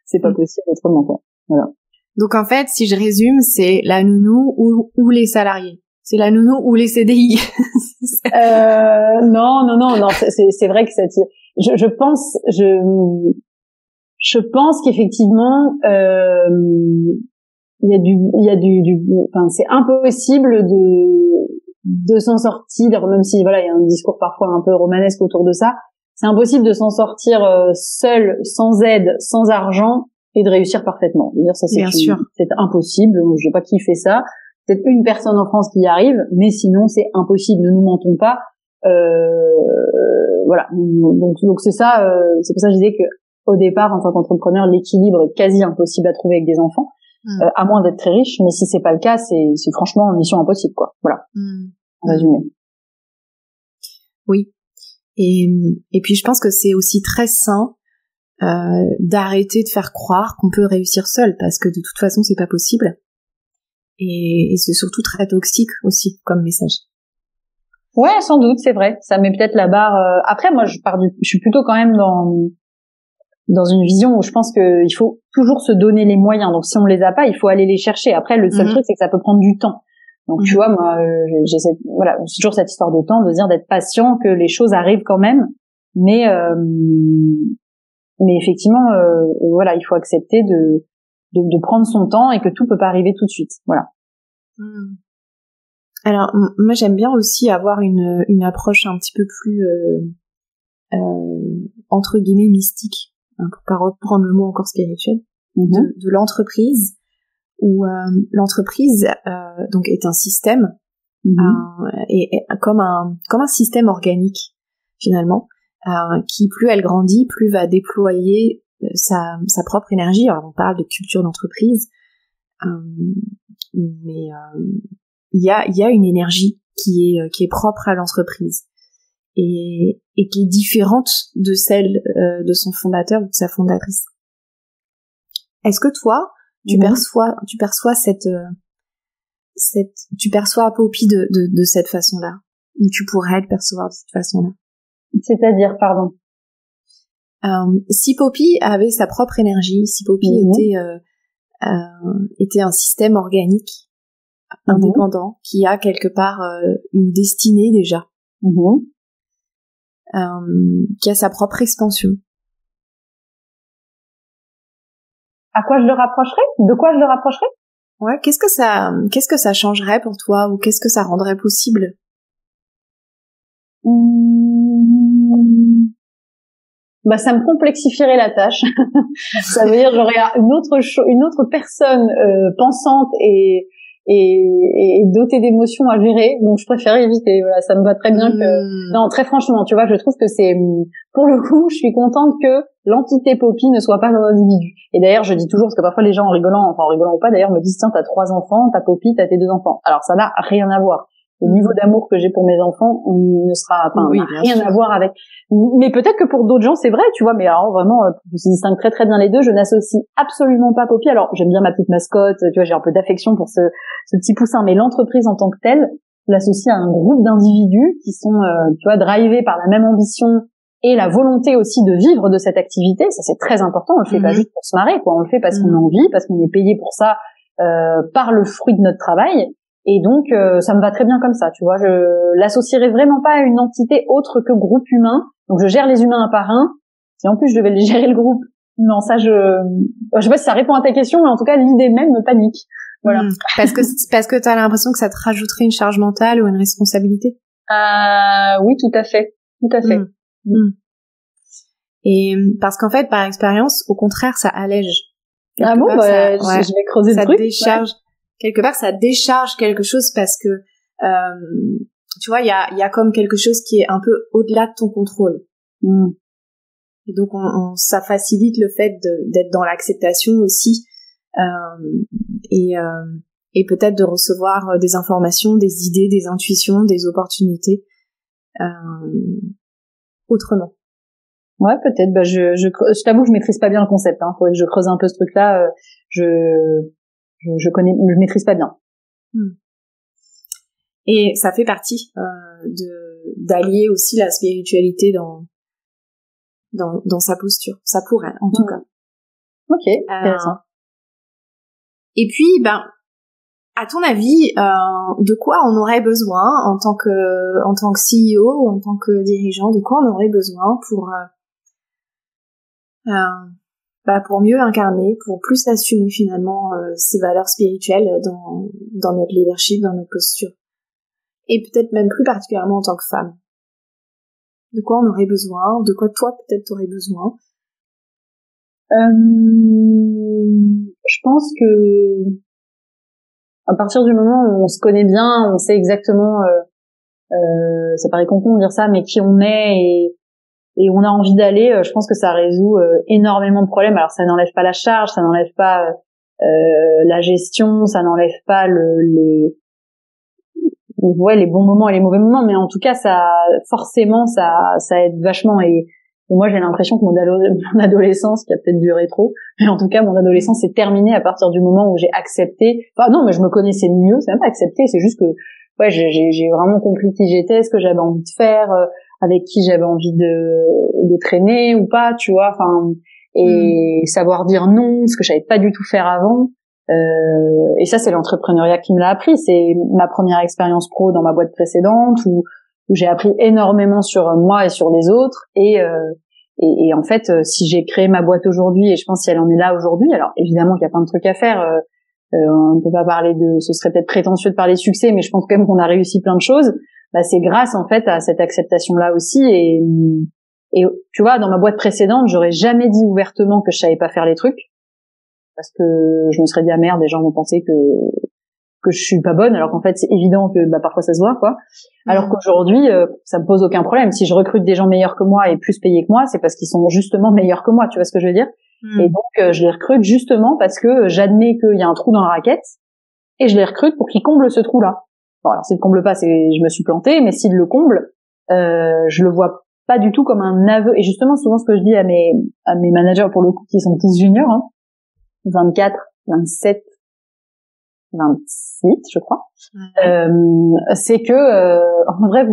c'est pas possible autrement, quoi. Voilà. Donc en fait, si je résume, c'est la nounou ou les salariés. C'est la nounou ou les CDI. Non, c'est vrai que je pense qu'effectivement enfin, c'est impossible de s'en sortir, même si voilà, il y a un discours parfois un peu romanesque autour de ça. C'est impossible de s'en sortir seul, sans aide, sans argent et de réussir parfaitement. Je veux dire, ça c'est impossible. Je sais pas qui fait ça. Peut-être une personne en France qui y arrive, mais sinon c'est impossible. Ne nous mentons pas. Voilà. Donc c'est ça. C'est pour ça que je disais que au départ, en tant qu'entrepreneur, l'équilibre est quasi impossible à trouver avec des enfants, à moins d'être très riche. Mais si c'est pas le cas, c'est franchement une mission impossible, quoi. Voilà. En résumé. Oui. Et puis je pense que c'est aussi très sain d'arrêter de faire croire qu'on peut réussir seul, parce que de toute façon c'est pas possible. Et c'est surtout très toxique aussi comme message. Ouais, sans doute, c'est vrai. Ça met peut-être la barre. Après, moi, je suis plutôt quand même dans une vision où je pense que il faut toujours se donner les moyens. Donc, si on les a pas, il faut aller les chercher. Après, le seul truc, c'est que ça peut prendre du temps. Donc, tu vois, moi, c'est toujours cette histoire de temps, de dire d'être patient, que les choses arrivent quand même. Mais effectivement, voilà, il faut accepter de prendre son temps et que tout peut pas arriver tout de suite. Voilà. Alors, moi, j'aime bien aussi avoir une approche un petit peu plus, entre guillemets, mystique, hein, pour pas reprendre le mot encore spirituel, de l'entreprise, où l'entreprise donc est un système, et comme un système organique, finalement, qui, plus elle grandit, plus va déployer sa propre énergie. Alors, on parle de culture d'entreprise, mais il y a une énergie qui est propre à l'entreprise et qui est différente de celle de son fondateur ou de sa fondatrice. Est-ce que toi tu perçois tu perçois Poppy de cette façon-là, ou tu pourrais le percevoir de cette façon-là? C'est-à-dire, pardon. Si Poppy avait sa propre énergie, si Poppy était un système organique indépendant, qui a quelque part une destinée déjà, qui a sa propre expansion. À quoi je le rapprocherais? De quoi je le rapprocherais? Ouais, qu'est-ce que ça changerait pour toi, ou qu'est-ce que ça rendrait possible? Bah, ça me complexifierait la tâche. Ça veut dire j'aurais une autre personne pensante et dotée d'émotions à gérer, donc je préfère éviter. Voilà, ça me va très bien que. Non, très franchement, tu vois, je trouve que c'est, pour le coup, je suis contente que l'entité Poppy ne soit pas un individu. Et d'ailleurs, je dis toujours, parce que parfois les gens en rigolant ou pas, d'ailleurs, me disent tiens, t'as 3 enfants, t'as Poppy, t'as tes 2 enfants. Alors ça n'a rien à voir. Le niveau d'amour que j'ai pour mes enfants ne sera rien à voir avec. Mais peut-être que pour d'autres gens c'est vrai, tu vois. Mais alors vraiment, je distingue très très bien les deux. Je n'associe absolument pas Poppy. Alors j'aime bien ma petite mascotte, tu vois, j'ai un peu d'affection pour ce petit poussin. Mais l'entreprise en tant que telle, je l'associe à un groupe d'individus qui sont, tu vois, drivés par la même ambition et la volonté aussi de vivre de cette activité. Ça c'est très important. On le fait pas juste pour se marrer, quoi. On le fait parce qu'on a envie, parce qu'on est payé pour ça par le fruit de notre travail. Et donc, ça me va très bien comme ça, tu vois. Je l'associerais vraiment pas à une entité autre que groupe humain. Donc, je gère les humains un par un. Et en plus, je devais gérer le groupe. Non, ça, je sais pas si ça répond à ta question, mais en tout cas, l'idée même me panique. Voilà. Parce que t'as l'impression que ça te rajouterait une charge mentale ou une responsabilité. Oui, tout à fait. Tout à fait. Et parce qu'en fait, par expérience, au contraire, ça allège. Ah bon, je vais creuser le truc. Ça décharge. Quelque part, ça décharge quelque chose, parce que, tu vois, il y a comme quelque chose qui est un peu au-delà de ton contrôle. Et donc, ça facilite le fait d'être dans l'acceptation aussi, et peut-être de recevoir des informations, des idées, des intuitions, des opportunités, autrement. Ouais, peut-être. Bah, je t'avoue que je maîtrise pas bien le concept, hein. Faudrait que je creuse un peu ce truc-là. Je maîtrise pas bien. Et ça fait partie d'allier aussi la spiritualité dans sa posture. Ça pourrait, en tout cas. Ok, intéressant. Et puis, à ton avis, de quoi on aurait besoin en tant que CEO, en tant que dirigeant, de quoi on aurait besoin pour mieux incarner, pour plus assumer finalement ces valeurs spirituelles dans notre leadership, dans notre posture. Et peut-être même plus particulièrement en tant que femme. De quoi on aurait besoin, de quoi toi peut-être t'aurais besoin. Je pense que à partir du moment où on se connaît bien, on sait exactement, ça paraît con de dire ça, mais qui on est et on a envie d'aller, je pense que ça résout énormément de problèmes. Alors ça n'enlève pas la charge, ça n'enlève pas la gestion, ça n'enlève pas les bons moments et les mauvais moments, mais en tout cas ça aide vachement. Et moi j'ai l'impression que mon adolescence, qui a peut-être duré trop, mais en tout cas mon adolescence est terminée à partir du moment où j'ai accepté, enfin non, mais je me connaissais mieux, c'est même pas accepté, c'est juste que j'ai vraiment compris qui j'étais, ce que j'avais envie de faire, avec qui j'avais envie de traîner ou pas, tu vois, enfin, et savoir dire non, ce que je savais pas du tout faire avant. Et ça, c'est l'entrepreneuriat qui me l'a appris. C'est ma première expérience pro dans ma boîte précédente où j'ai appris énormément sur moi et sur les autres. Et en fait, si j'ai créé ma boîte aujourd'hui, et je pense si elle en est là aujourd'hui, alors évidemment qu'il y a plein de trucs à faire. On peut pas parler ce serait peut-être prétentieux de parler succès, mais je pense quand même qu'on a réussi plein de choses. C'est grâce en fait à cette acceptation-là aussi. Et tu vois, dans ma boîte précédente, j'aurais jamais dit ouvertement que je savais pas faire les trucs. Parce que je me serais dit merde, les gens vont penser que je suis pas bonne, alors qu'en fait c'est évident que parfois ça se voit quoi. Alors qu'aujourd'hui ça me pose aucun problème. Si je recrute des gens meilleurs que moi et plus payés que moi, c'est parce qu'ils sont justement meilleurs que moi, tu vois ce que je veux dire. Et donc je les recrute justement parce que j'admets qu'il y a un trou dans la raquette et je les recrute pour qu'ils comblent ce trou là. Bon, alors s'ils le comblent pas, je me suis plantée, mais s'ils le comblent, je le vois pas du tout comme un aveu. Et justement souvent ce que je dis à mes managers, pour le coup, qui sont tous juniors, 24, 27, 28, je crois. C'est que en vrai,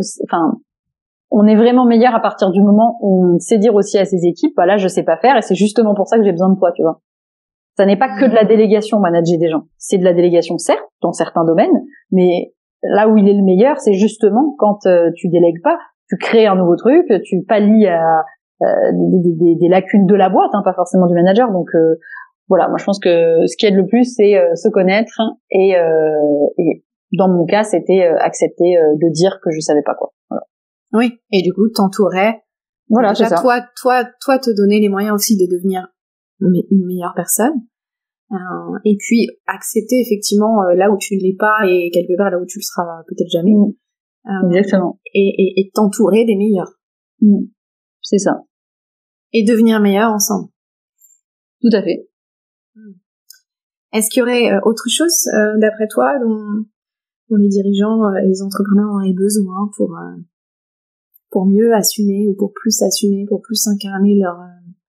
on est vraiment meilleur à partir du moment où on sait dire aussi à ses équipes, là je sais pas faire et c'est justement pour ça que j'ai besoin de toi, tu vois. Ça n'est pas que de la délégation, manager des gens. C'est de la délégation, certes, dans certains domaines, mais là où il est le meilleur, c'est justement quand tu délègues pas, tu crées un nouveau truc, tu pallies à des lacunes de la boîte, pas forcément du manager. Donc voilà, moi je pense que ce qui aide le plus, c'est se connaître et dans mon cas, c'était accepter de dire que je savais pas quoi. Voilà. Oui, et du coup, t'entourais. Voilà, déjà, c'est ça. Toi, te donner les moyens aussi de devenir une meilleure personne. Et puis accepter effectivement là où tu ne l'es pas et quelque part là où tu le seras peut-être jamais. Exactement. Et t'entourer des meilleurs. C'est ça. Et devenir meilleur ensemble. Tout à fait. Est-ce qu'il y aurait autre chose, d'après toi, dont les dirigeants et les entrepreneurs auraient besoin pour mieux assumer ou pour plus assumer, pour plus incarner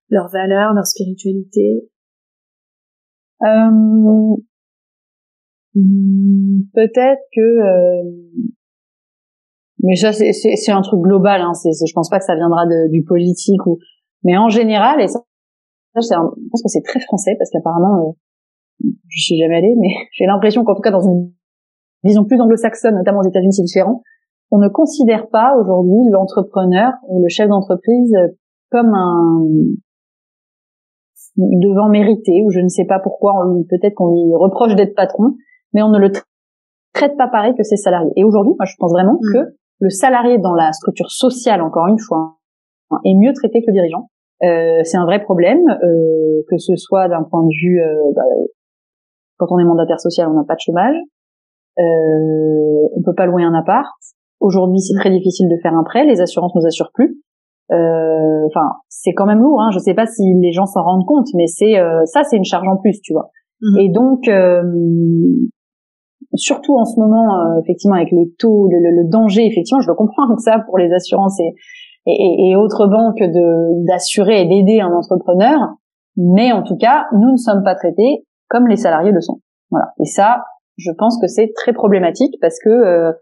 leurs valeurs, leur spiritualité? Peut-être que mais ça c'est un truc global, je pense pas que ça viendra du politique mais en général, et ça je pense que c'est très français parce qu'apparemment je suis jamais allée, mais j'ai l'impression qu'en tout cas dans une vision plus anglo-saxonne, notamment aux États-Unis, c'est différent. On ne considère pas aujourd'hui l'entrepreneur ou le chef d'entreprise comme un devant mériter, ou je ne sais pas pourquoi, peut-être qu'on lui reproche d'être patron, mais on ne le traite pas pareil que ses salariés. Et aujourd'hui, moi je pense vraiment que le salarié dans la structure sociale, encore une fois, est mieux traité que le dirigeant. C'est un vrai problème, que ce soit d'un point de vue quand on est mandataire social, on n'a pas de chômage, on peut pas louer un appart. Aujourd'hui, c'est très difficile de faire un prêt, les assurances nous assurent plus. C'est quand même lourd, je sais pas si les gens s'en rendent compte, mais c'est une charge en plus, tu vois. Et donc surtout en ce moment, effectivement, avec les taux, le danger, effectivement, je le comprends que ça pour les assurances et autres banques d'assurer et d'aider un entrepreneur, mais en tout cas, nous ne sommes pas traités comme les salariés le sont. Voilà. Et ça, je pense que c'est très problématique parce que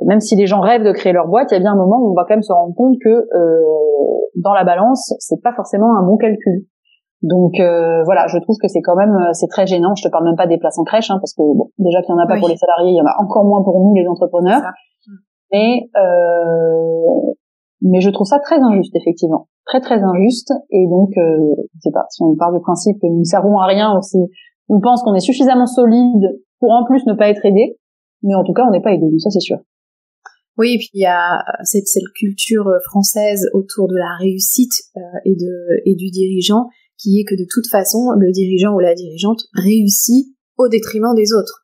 même si les gens rêvent de créer leur boîte, il y a bien un moment où on va quand même se rendre compte que dans la balance, c'est pas forcément un bon calcul. Donc voilà, je trouve que c'est quand même c'est très gênant. Je te parle même pas des places en crèche, parce que bon, déjà qu'il y en a pas pour les salariés, il y en a encore moins pour nous les entrepreneurs. Mais je trouve ça très injuste, effectivement, très très injuste. Et donc, je sais pas, si on part du principe que nous ne servons à rien, ou si on pense qu'on est suffisamment solide pour en plus ne pas être aidé, mais en tout cas, on n'est pas aidé, ça c'est sûr. Oui, et puis il y a cette culture française autour de la réussite et du dirigeant, qui est que de toute façon, le dirigeant ou la dirigeante réussit au détriment des autres.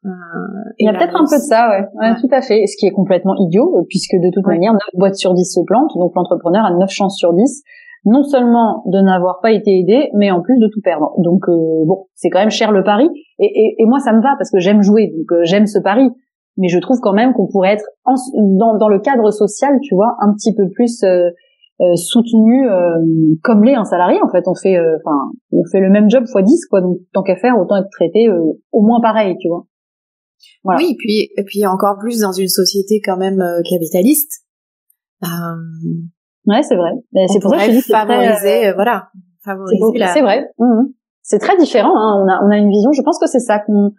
Il y a peut-être un peu de ça, ouais, tout à fait. Ce qui est complètement idiot, puisque de toute manière, 9 boîtes sur 10 se plantent, donc l'entrepreneur a 9 chances sur 10, non seulement de n'avoir pas été aidé, mais en plus de tout perdre. Donc bon, c'est quand même cher le pari, et moi ça me va, parce que j'aime jouer, donc j'aime ce pari, mais je trouve quand même qu'on pourrait être dans le cadre social, tu vois, un petit peu plus soutenu comme l'est un salarié. En fait, on fait le même job fois 10, quoi. Donc tant qu'à faire, autant être traité au moins pareil, tu vois. Voilà. Oui, et puis encore plus dans une société quand même capitaliste. Ouais, c'est vrai. Mais c'est pour ça que je dis favoriser, favoriser c'est vrai. C'est très différent, hein. On a une vision. Je pense que c'est ça qu'on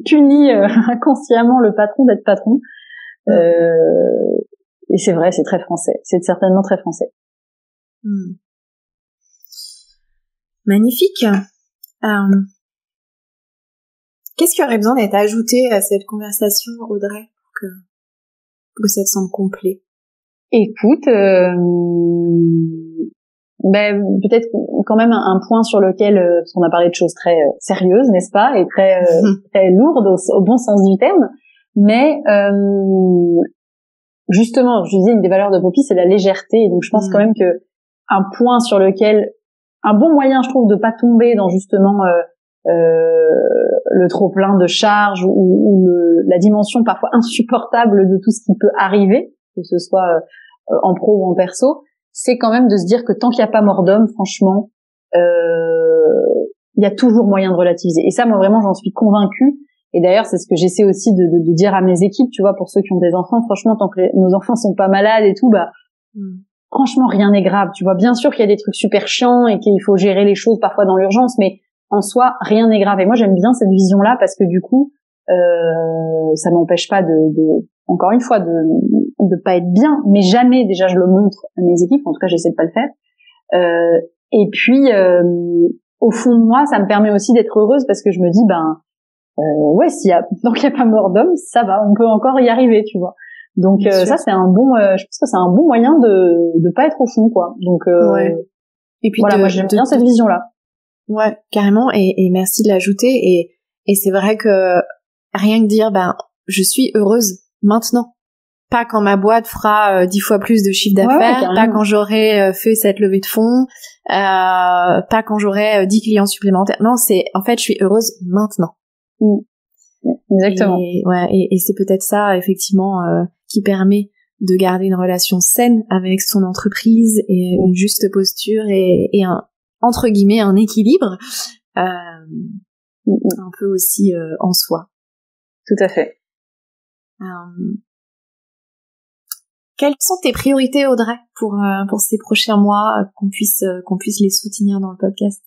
punit inconsciemment le patron d'être patron. Et c'est vrai, c'est très français. C'est certainement très français. Magnifique. Qu'est-ce qui aurait besoin d'être ajouté à cette conversation, Audrey, pour que ça te semble complet? Écoute, peut-être quand même un point sur lequel, parce qu'on a parlé de choses très sérieuses, n'est-ce pas, et très très lourdes au bon sens du terme, mais justement, je disais, une des valeurs de Poppy, c'est la légèreté, et donc je pense quand même que un point sur lequel, un bon moyen, je trouve, de pas tomber dans justement le trop plein de charges ou la dimension parfois insupportable de tout ce qui peut arriver, que ce soit en pro ou en perso, c'est quand même de se dire que tant qu'il n'y a pas mort d'homme, franchement, il y a toujours moyen de relativiser. Et ça, moi vraiment, j'en suis convaincue. Et d'ailleurs, c'est ce que j'essaie aussi de dire à mes équipes, tu vois, pour ceux qui ont des enfants, franchement, tant que nos enfants sont pas malades et tout, franchement, rien n'est grave. Tu vois, bien sûr qu'il y a des trucs super chiants et qu'il faut gérer les choses parfois dans l'urgence, mais en soi, rien n'est grave. Et moi, j'aime bien cette vision-là parce que du coup, ça m'empêche pas encore une fois, de pas être bien, mais jamais, déjà, je le montre à mes équipes. En tout cas, j'essaie de pas le faire. Et puis, au fond de moi, ça me permet aussi d'être heureuse parce que je me dis, ouais, tant qu'il y a pas mort d'homme, ça va, on peut encore y arriver, tu vois. Donc ça, c'est un bon, je pense que c'est un bon moyen de pas être au fond, quoi. Donc et puis voilà, moi j'aime bien cette vision-là. Ouais, carrément. Et merci de l'ajouter. Et c'est vrai que rien que dire, je suis heureuse maintenant. Pas quand ma boîte fera 10 fois plus de chiffre d'affaires, pas quand j'aurai fait cette levée de fonds, pas quand j'aurai 10 clients supplémentaires. Non, en fait, je suis heureuse maintenant. Exactement. Et c'est peut-être ça, effectivement, qui permet de garder une relation saine avec son entreprise et une juste posture et entre guillemets, un équilibre, un peu aussi en soi. Tout à fait. Quelles sont tes priorités, Audrey, pour ces prochains mois, qu'on puisse les soutenir dans le podcast?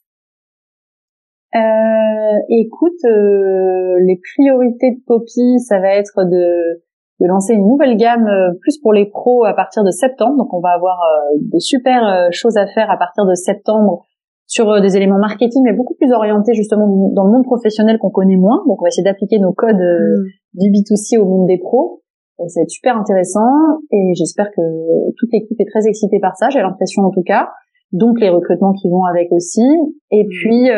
Écoute, les priorités de Poppy, ça va être de lancer une nouvelle gamme plus pour les pros à partir de septembre. Donc on va avoir de super choses à faire à partir de septembre sur des éléments marketing, mais beaucoup plus orientés justement dans le monde professionnel qu'on connaît moins. Donc on va essayer d'appliquer nos codes du B2C au monde des pros. Ça va être super intéressant et j'espère que toute l'équipe est très excitée par ça, j'ai l'impression en tout cas. Donc les recrutements qui vont avec aussi. Et puis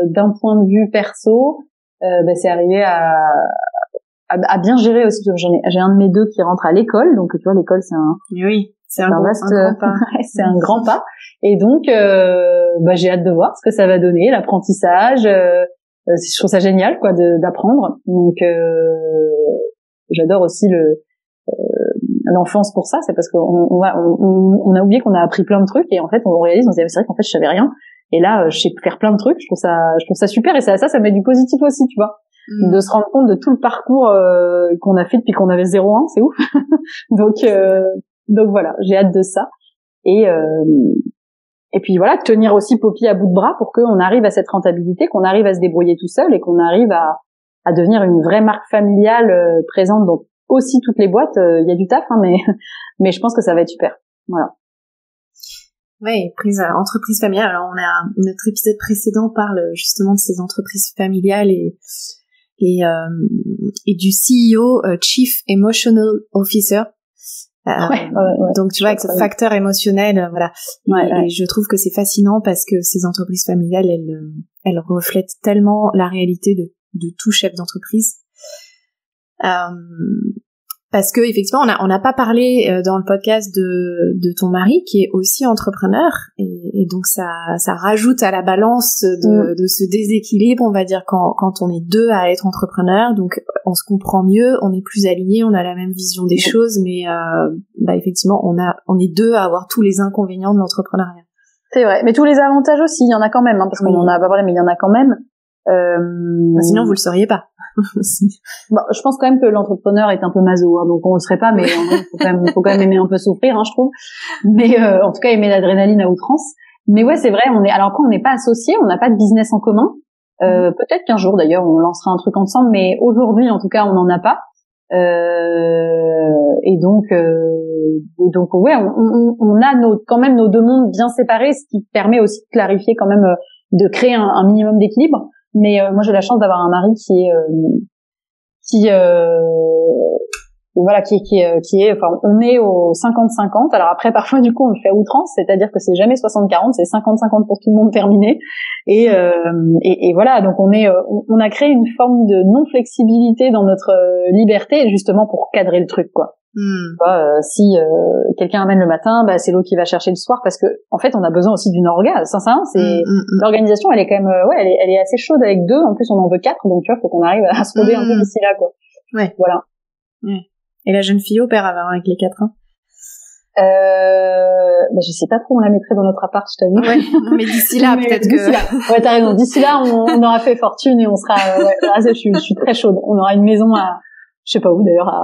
d'un point de vue perso, c'est arrivé à bien gérer aussi. J'ai un de mes deux qui rentre à l'école, donc tu vois l'école c'est un grand pas. Et donc j'ai hâte de voir ce que ça va donner, l'apprentissage. Je trouve ça génial quoi d'apprendre. Donc j'adore aussi l'enfance pour ça, c'est parce qu'on a oublié qu'on a appris plein de trucs et en fait on réalise, on se dit c'est vrai qu'en fait je savais rien et là je sais faire plein de trucs, je trouve ça super et ça met du positif aussi, tu vois, de se rendre compte de tout le parcours qu'on a fait depuis qu'on avait 0-1, c'est ouf. donc voilà, j'ai hâte de ça et puis voilà, tenir aussi Poppy à bout de bras pour qu'on arrive à cette rentabilité, qu'on arrive à se débrouiller tout seul et qu'on arrive à devenir une vraie marque familiale présente dans aussi toutes les boîtes. Il y a du taf, mais je pense que ça va être super. Voilà. Ouais, entreprise familiale. Alors notre épisode précédent parle justement de ces entreprises familiales et du CEO, Chief Emotional Officer. Ouais. Donc tu vois, avec ce facteur émotionnel, voilà. Et je trouve que c'est fascinant parce que ces entreprises familiales, elles reflètent tellement la réalité de tout chef d'entreprise. Parce que effectivement, on n'a pas parlé dans le podcast de ton mari qui est aussi entrepreneur et donc ça rajoute à la balance de ce déséquilibre, on va dire, quand on est deux à être entrepreneur. Donc on se comprend mieux, on est plus alignés, on a la même vision des choses, mais effectivement on est deux à avoir tous les inconvénients de l'entrepreneuriat. C'est vrai, mais tous les avantages aussi, il y en a quand même, parce qu'on en a pas parlé, mais il y en a quand même. Sinon vous le sauriez pas. Bon, je pense quand même que l'entrepreneur est un peu maso, hein, donc on le serait pas, mais il faut quand même aimer un peu souffrir, hein, je trouve. Mais en tout cas aimer l'adrénaline à outrance. Mais ouais, c'est vrai, alors quand on n'est pas associés, on n'a pas de business en commun. Peut-être qu'un jour d'ailleurs on lancera un truc ensemble, mais aujourd'hui en tout cas on n'en a pas. Et donc ouais, on a quand même nos deux mondes bien séparés, ce qui permet aussi de clarifier quand même, de créer un minimum d'équilibre. Mais moi j'ai la chance d'avoir un mari qui est enfin on est au 50-50. Alors après parfois du coup on le fait à outrance, c'est-à-dire que c'est jamais 60-40, c'est 50-50 pour tout le monde terminé. Et voilà, donc on a créé une forme de non flexibilité dans notre liberté justement pour cadrer le truc, quoi. Si quelqu'un amène le matin, c'est l'autre qui va chercher le soir, parce que en fait on a besoin aussi d'une orga. Sincèrement, l'organisation, elle est quand même elle est assez chaude avec deux. En plus on en veut 4, donc tu vois, faut qu'on arrive à se roder un peu d'ici là, quoi. Ouais. Voilà. Et la jeune fille opère avec les 4, hein. Je sais pas trop, on la mettrait dans notre appart, je t'avoue. Ouais, non, mais d'ici là, peut-être que... Ouais, t'as raison. D'ici là, on aura fait fortune et on sera, je suis très chaude. On aura une maison je sais pas où d'ailleurs,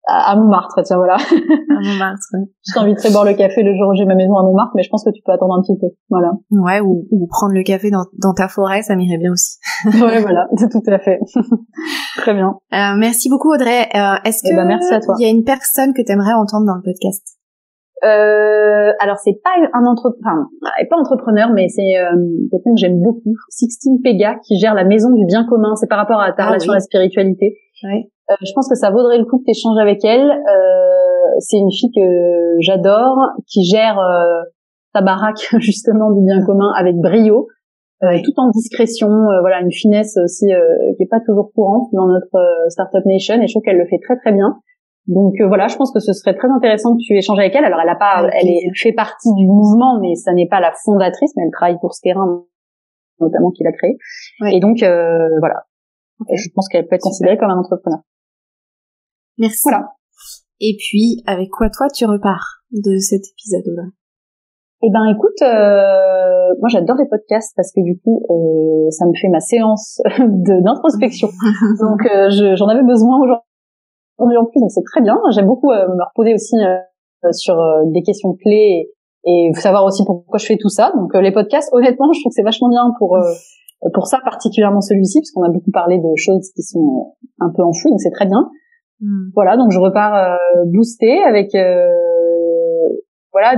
à Montmartre, tiens, voilà. À Montmartre, ouais. Je t'inviterai boire le café le jour où j'ai ma maison à Montmartre, mais je pense que tu peux attendre un petit peu. Voilà. Ouais, ou prendre le café dans ta forêt, ça m'irait bien aussi. Ouais, voilà, tout à fait. Très bien. Merci beaucoup, Audrey. Est-ce que merci à toi. Il y a une personne que t'aimerais entendre dans le podcast? Alors c'est pas pas entrepreneur, mais c'est quelqu'un que j'aime beaucoup, Sixtine Pega, qui gère la maison du bien commun. C'est par rapport à ta relation à la spiritualité. Ouais. Je pense que ça vaudrait le coup que tu échanges avec elle. C'est une fille que j'adore, qui gère sa baraque justement du bien commun avec brio, tout en discrétion. Voilà, une finesse aussi qui est pas toujours courante dans notre Startup Nation, et je trouve qu'elle le fait très très bien. Donc voilà, je pense que ce serait très intéressant que tu échanges avec elle. Alors elle fait partie du mouvement, mais ça n'est pas la fondatrice, mais elle travaille pour ce terrain notamment qu'il a créé. Ouais. Et donc voilà. Okay. Je pense qu'elle peut être considérée comme un entrepreneur. Merci. Voilà. Et puis, avec quoi toi tu repars de cet épisode, Audrey? Eh ben, écoute, moi j'adore les podcasts parce que du coup, ça me fait ma séance d'introspection. Donc j'en avais besoin aujourd'hui en plus, donc c'est très bien. J'aime beaucoup me reposer aussi sur des questions clés et savoir aussi pourquoi je fais tout ça. Donc les podcasts, honnêtement, je trouve que c'est vachement bien pour ça, particulièrement celui-ci, parce qu'on a beaucoup parlé de choses qui sont un peu enfouies, donc c'est très bien. Voilà, donc je repars boostée avec voilà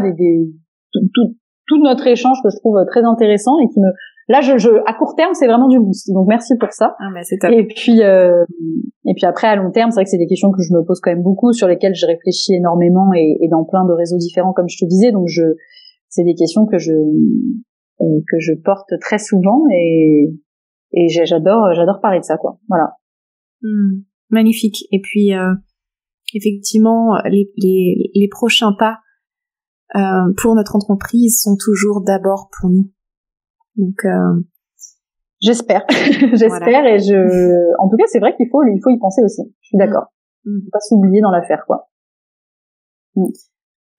tout notre échange que je trouve très intéressant et qui me là à court terme c'est vraiment du boost, donc merci pour ça. C'est top. Et puis après à long terme, c'est vrai que c'est des questions que je me pose quand même beaucoup, sur lesquelles je réfléchis énormément et dans plein de réseaux différents, comme je te disais, donc c'est des questions que je porte très souvent et j'adore parler de ça, quoi. Voilà. Magnifique. Et puis effectivement les prochains pas pour notre entreprise sont toujours d'abord pour nous. Donc j'espère voilà. Et en tout cas c'est vrai qu'il faut y penser aussi. Je suis d'accord. Faut pas s'oublier dans l'affaire, quoi.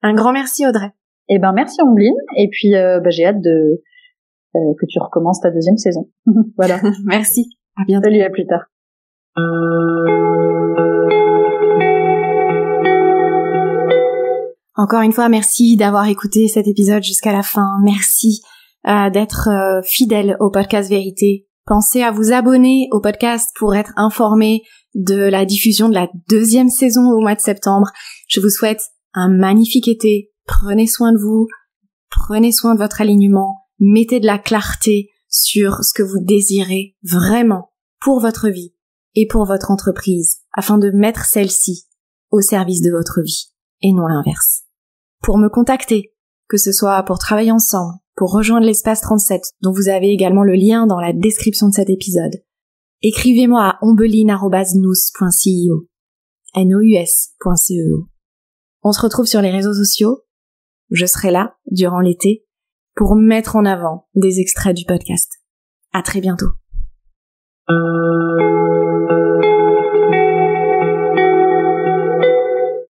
Un grand merci, Audrey. Eh ben merci Ambline, et puis j'ai hâte que tu recommences ta 2e saison. Voilà. Merci. À bientôt. Salut, à plus tard. Encore une fois, merci d'avoir écouté cet épisode jusqu'à la fin. Merci d'être fidèle au podcast Vérité. Pensez à vous abonner au podcast pour être informé de la diffusion de la 2e saison au mois de septembre. Je vous souhaite un magnifique été. Prenez soin de vous. prenez soin de votre alignement, mettez de la clarté sur ce que vous désirez vraiment pour votre vie et pour votre entreprise, afin de mettre celle-ci au service de votre vie, et non l'inverse. Pour me contacter, que ce soit pour travailler ensemble, pour rejoindre l'espace 37, dont vous avez également le lien dans la description de cet épisode, écrivez-moi à ombeline@nous.ceo, nous.ceo. On se retrouve sur les réseaux sociaux. Je serai là, durant l'été, pour mettre en avant des extraits du podcast. À très bientôt.